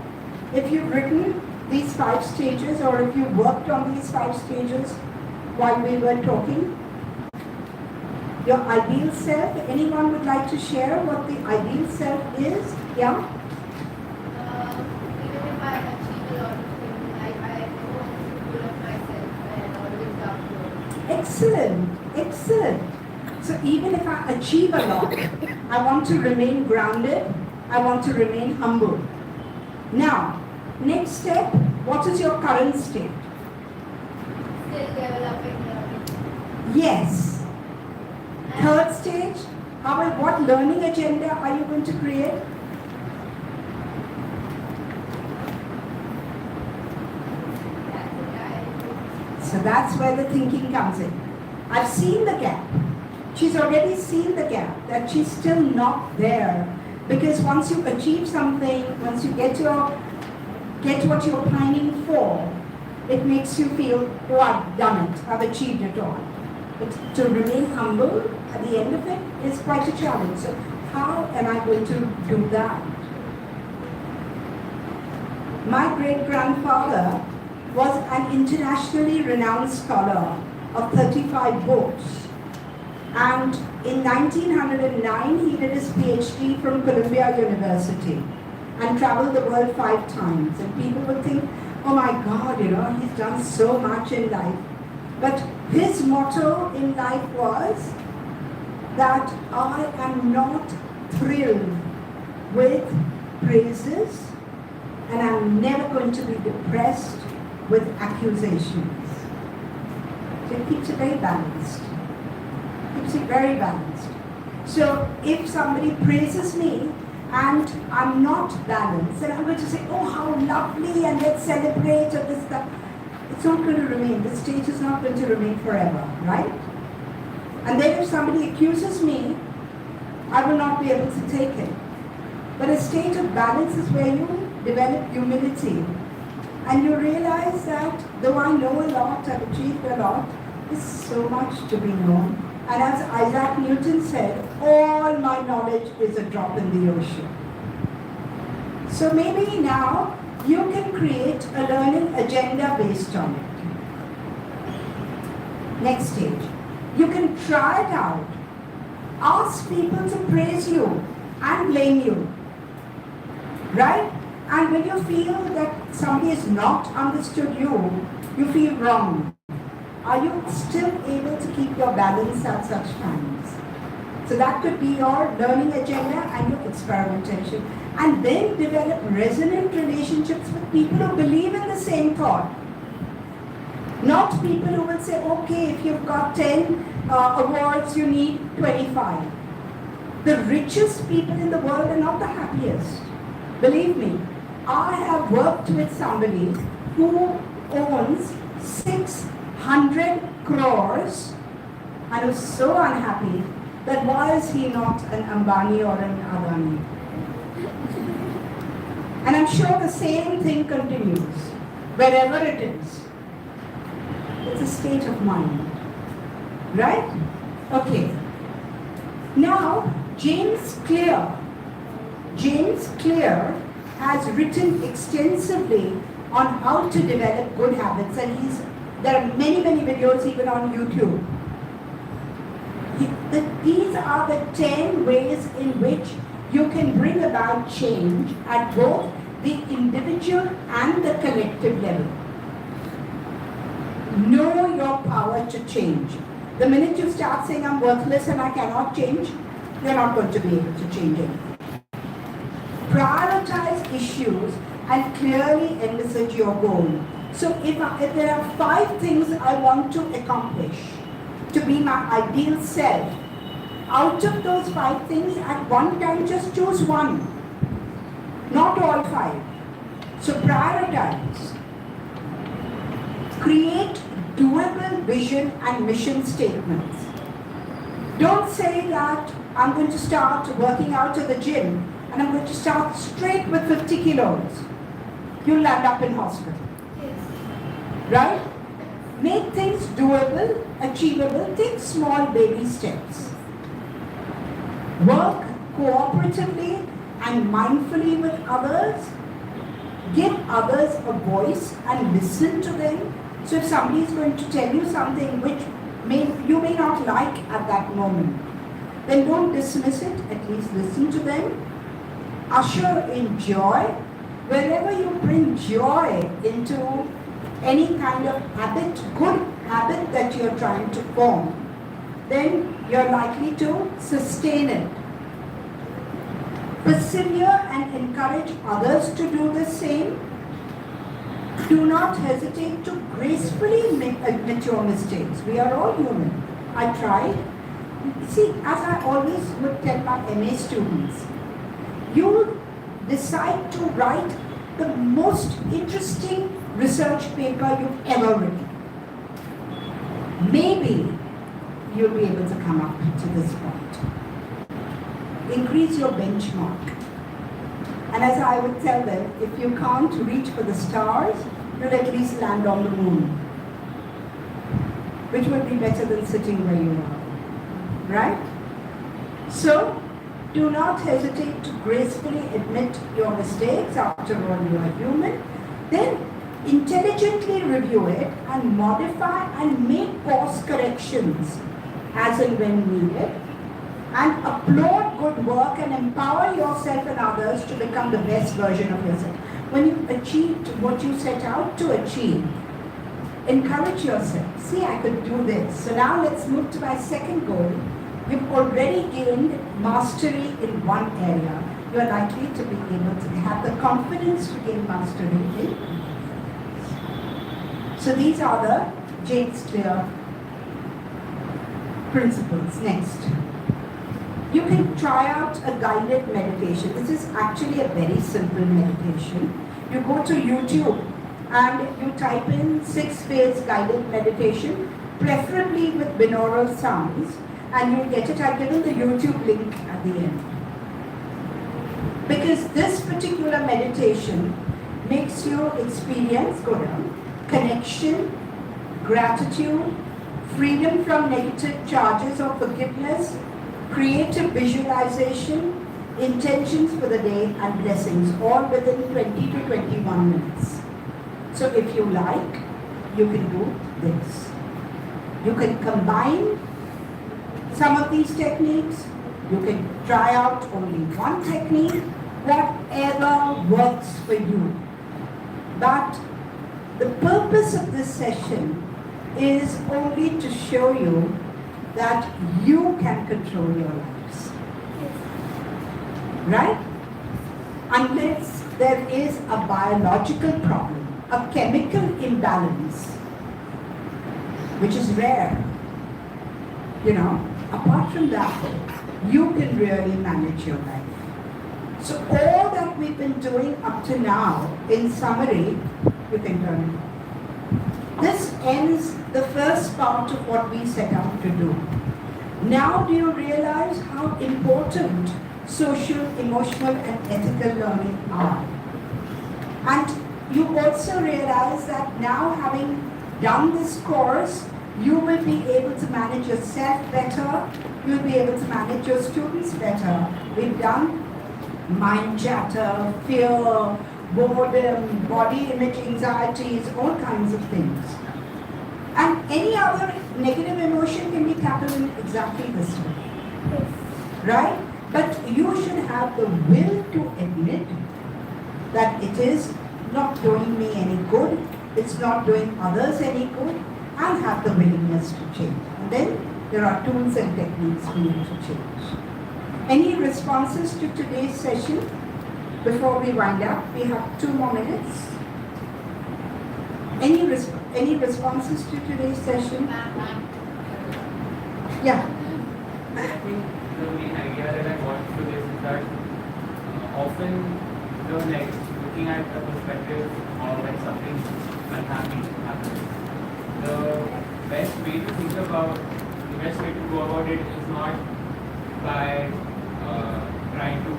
if you've written these 5 stages or if you worked on these 5 stages while we were talking? Your ideal self, anyone would like to share what the ideal self is? Yeah? Even if I achieve a lot of things, I want to be full of myself and always down. Excellent, excellent. So even if I achieve a lot, I want to remain grounded, I want to remain humble. Now, next step, what is your current state? Still developing learning. Yes. Third stage, what learning agenda are you going to create? So that's where the thinking comes in. I've seen the gap. She's already seen the gap, that she's still not there. Because once you achieve something, once you get what you're pining for, it makes you feel, oh, I've done it, I've achieved it all. But to remain humble at the end of it is quite a challenge. So how am I going to do that? My great-grandfather was an internationally renowned scholar of 35 books. And in 1909, he did his PhD from Columbia University and traveled the world 5 times. And people would think, oh my God, he's done so much in life. But his motto in life was that I am not thrilled with praises and I'm never going to be depressed with accusations. So it keeps it very balanced. Keeps it very balanced. So if somebody praises me and I'm not balanced, then I'm going to say, oh, how lovely, and let's celebrate or this stuff. It's not going to remain. This stage is not going to remain forever, right? And then if somebody accuses me, I will not be able to take it. But a state of balance is where you develop humility. And you realize that though I know a lot, I've achieved a lot, there's so much to be known. And as Isaac Newton said, all my knowledge is a drop in the ocean. So maybe now you can create a learning agenda based on it. Next stage. You can try it out. Ask people to praise you and blame you. Right? And when you feel that somebody has not understood you, you feel wrong. Are you still able to keep your balance at such times? So that could be your learning agenda and your experimentation. And then develop resonant relationships with people who believe in the same thought. Not people who will say, okay, if you've got 10 awards, you need 25. The richest people in the world are not the happiest. Believe me, I have worked with somebody who owns 600 crores and was so unhappy that why is he not an Ambani or an Adani? And I'm sure the same thing continues, wherever it is. It's a state of mind. Right? Okay. Now, James Clear has written extensively on how to develop good habits, and there are many videos even on YouTube. These are the 10 ways in which you can bring about change at both the individual and the collective level. Know your power to change. The minute you start saying I'm worthless and I cannot change, you're not going to be able to change anything. Prioritize issues and clearly envisage your goal. So if there are 5 things I want to accomplish, to be my ideal self. Out of those 5 things, at one time just choose one, not all 5. So prioritize. Create doable vision and mission statements. Don't say that I'm going to start working out at the gym and I'm going to start straight with 50 kilos. You'll end up in hospital. Right? Make things doable, achievable. Take small baby steps. Work cooperatively and mindfully with others. Give others a voice and listen to them. So if somebody is going to tell you something which you may not like at that moment, then don't dismiss it, at least listen to them. Usher in joy. Wherever you bring joy into any kind of habit, good habit that you're trying to form, then you're likely to sustain it. Persevere and encourage others to do the same. Do not hesitate to gracefully admit your mistakes. We are all human. I tried. See, as I always would tell my MA students, you decide to write the most interesting research paper you've ever written. Maybe you'll be able to come up to this point. Increase your benchmark. And as I would tell them, if you can't reach for the stars, you'll at least land on the moon. Which would be better than sitting where you are. Right? So, do not hesitate to gracefully admit your mistakes. After all, you are human. Then, intelligently review it and modify and make course corrections as and when needed. And applaud good work and empower yourself and others to become the best version of yourself. When you've achieved what you set out to achieve, encourage yourself. See, I could do this. So now let's move to my second goal. You've already gained mastery in one area. You are likely to be able to have the confidence to gain mastery in. So these are the James Clear principles. Next. You can try out a guided meditation. This is actually a very simple meditation. You go to YouTube and you type in 6-phase guided meditation, preferably with binaural sounds, and you'll get it. I've given the YouTube link at the end. Because this particular meditation makes you experience, connection, gratitude, freedom from negative charges or forgiveness, creative visualization, intentions for the day, and blessings, all within 20 to 21 minutes. So if you like, you can do this. You can combine some of these techniques. You can try out only one technique, whatever works for you. But the purpose of this session is only to show you that you can control your lives. Right? Unless there is a biological problem, a chemical imbalance, which is rare. Apart from that, you can really manage your life. So all that we've been doing up to now, in summary, you can turn it off. This ends the first part of what we set out to do. Now do you realize how important social, emotional and ethical learning are? And you also realize that now, having done this course, you will be able to manage yourself better, you'll be able to manage your students better. We've done mind chatter, fear, boredom, body image anxieties, all kinds of things. And any other negative emotion can be tackled in exactly this way. Right? But you should have the will to admit that it is not doing me any good, it's not doing others any good, and have the willingness to change. And then there are tools and techniques for you to change. Any responses to today's session? Before we wind up, we have 2 more minutes. Any responses to today's session? Yeah. I think the main idea that I got through this is that often looking at the perspective of when something unhappy happens, the best way to go about it is not by trying to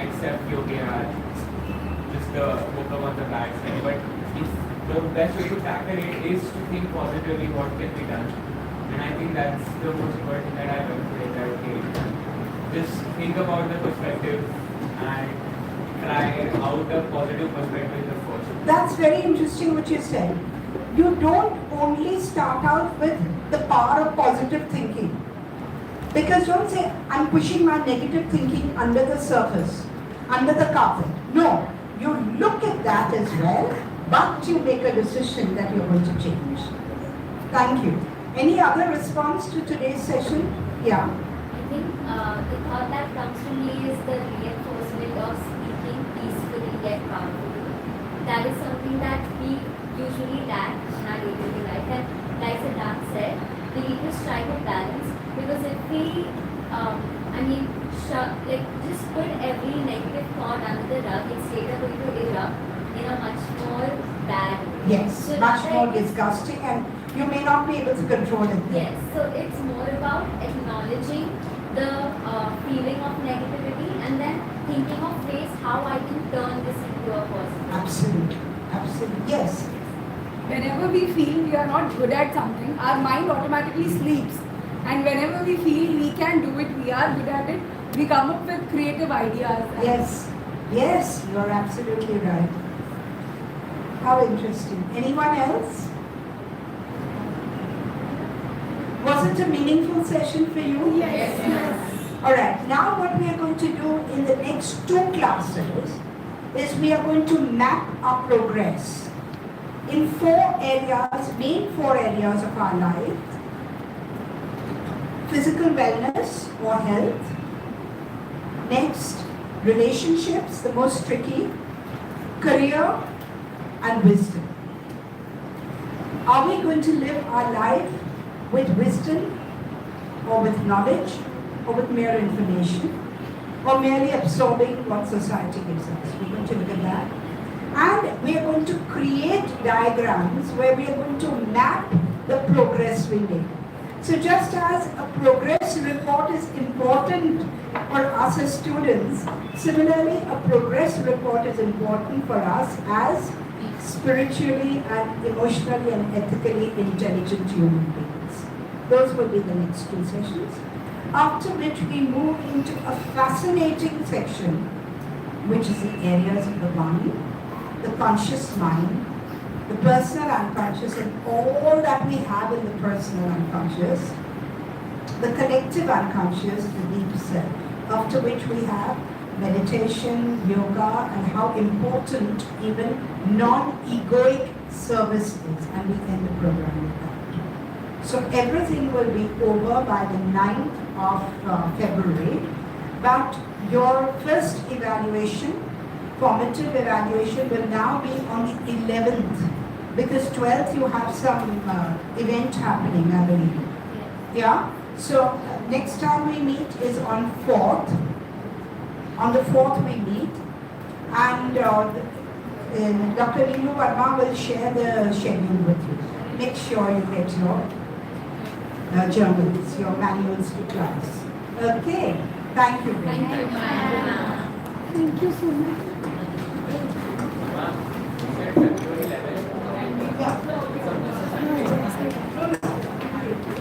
accept just the outcome on the bad side, but the best way to tackle it is to think positively what can be done. And I think that's the most important thing that I learned today, that okay, just think about the perspective and try out the positive perspective the first. That's very interesting what you said. You don't only start out with the power of positive thinking. Because don't say, I'm pushing my negative thinking under the surface, under the carpet. No, you look at that as well, but you make a decision that you're going to change. Thank you. Any other response to today's session? Yeah. I think the thought that comes to me is the reinforcement of speaking peacefully yet powerfully. That is something that we usually lack in our day-to-day life. And like Siddharth said, we need to strike a balance, because if we, just put every negative thought under the rug, it's later going to erupt in a much more bad way. Yes, So much rather more it's- disgusting, and you may not be able to control it. Yes, so it's more about acknowledging the feeling of negativity and then thinking of ways how I can turn this into a positive. Absolutely. Absolutely. Yes. Whenever we feel we are not good at something, our mind automatically sleeps. And whenever we feel we can do it, we are good at it, we come up with creative ideas. Yes. Yes, you're absolutely right. How interesting. Anyone else? Was it a meaningful session for you? Yes. Alright, now what we are going to do in the next 2 classes is we are going to map our progress in 4 areas, main 4 areas of our life. Physical wellness or health. Next, relationships, the most tricky. Career and wisdom. Are we going to live our life with wisdom, or with knowledge, or with mere information, or merely absorbing what society gives us? We're going to look at that. And we are going to create diagrams where we are going to map the progress we make. So just as a progress report is important for us as students, similarly a progress report is important for us as spiritually and emotionally and ethically intelligent human beings. Those will be the next 2 sessions. After which we move into a fascinating section, which is the areas of the mind, the conscious mind, the personal unconscious, and all that we have in the personal unconscious, the collective unconscious, the deep self. After which we have meditation, yoga, and how important even non-egoic service is, and we end the program with that. So everything will be over by the 9th of February, but your first evaluation, formative evaluation, will now be on the 11th, because 12th you have some event happening, I believe. Yeah? So next time we meet is on 4th. On the 4th we meet, and Dr. Neelu Verma will share the schedule with you. Make sure you get your journals, your manuals to class. Okay, thank you. Thank you, ma'am. Thank you so much.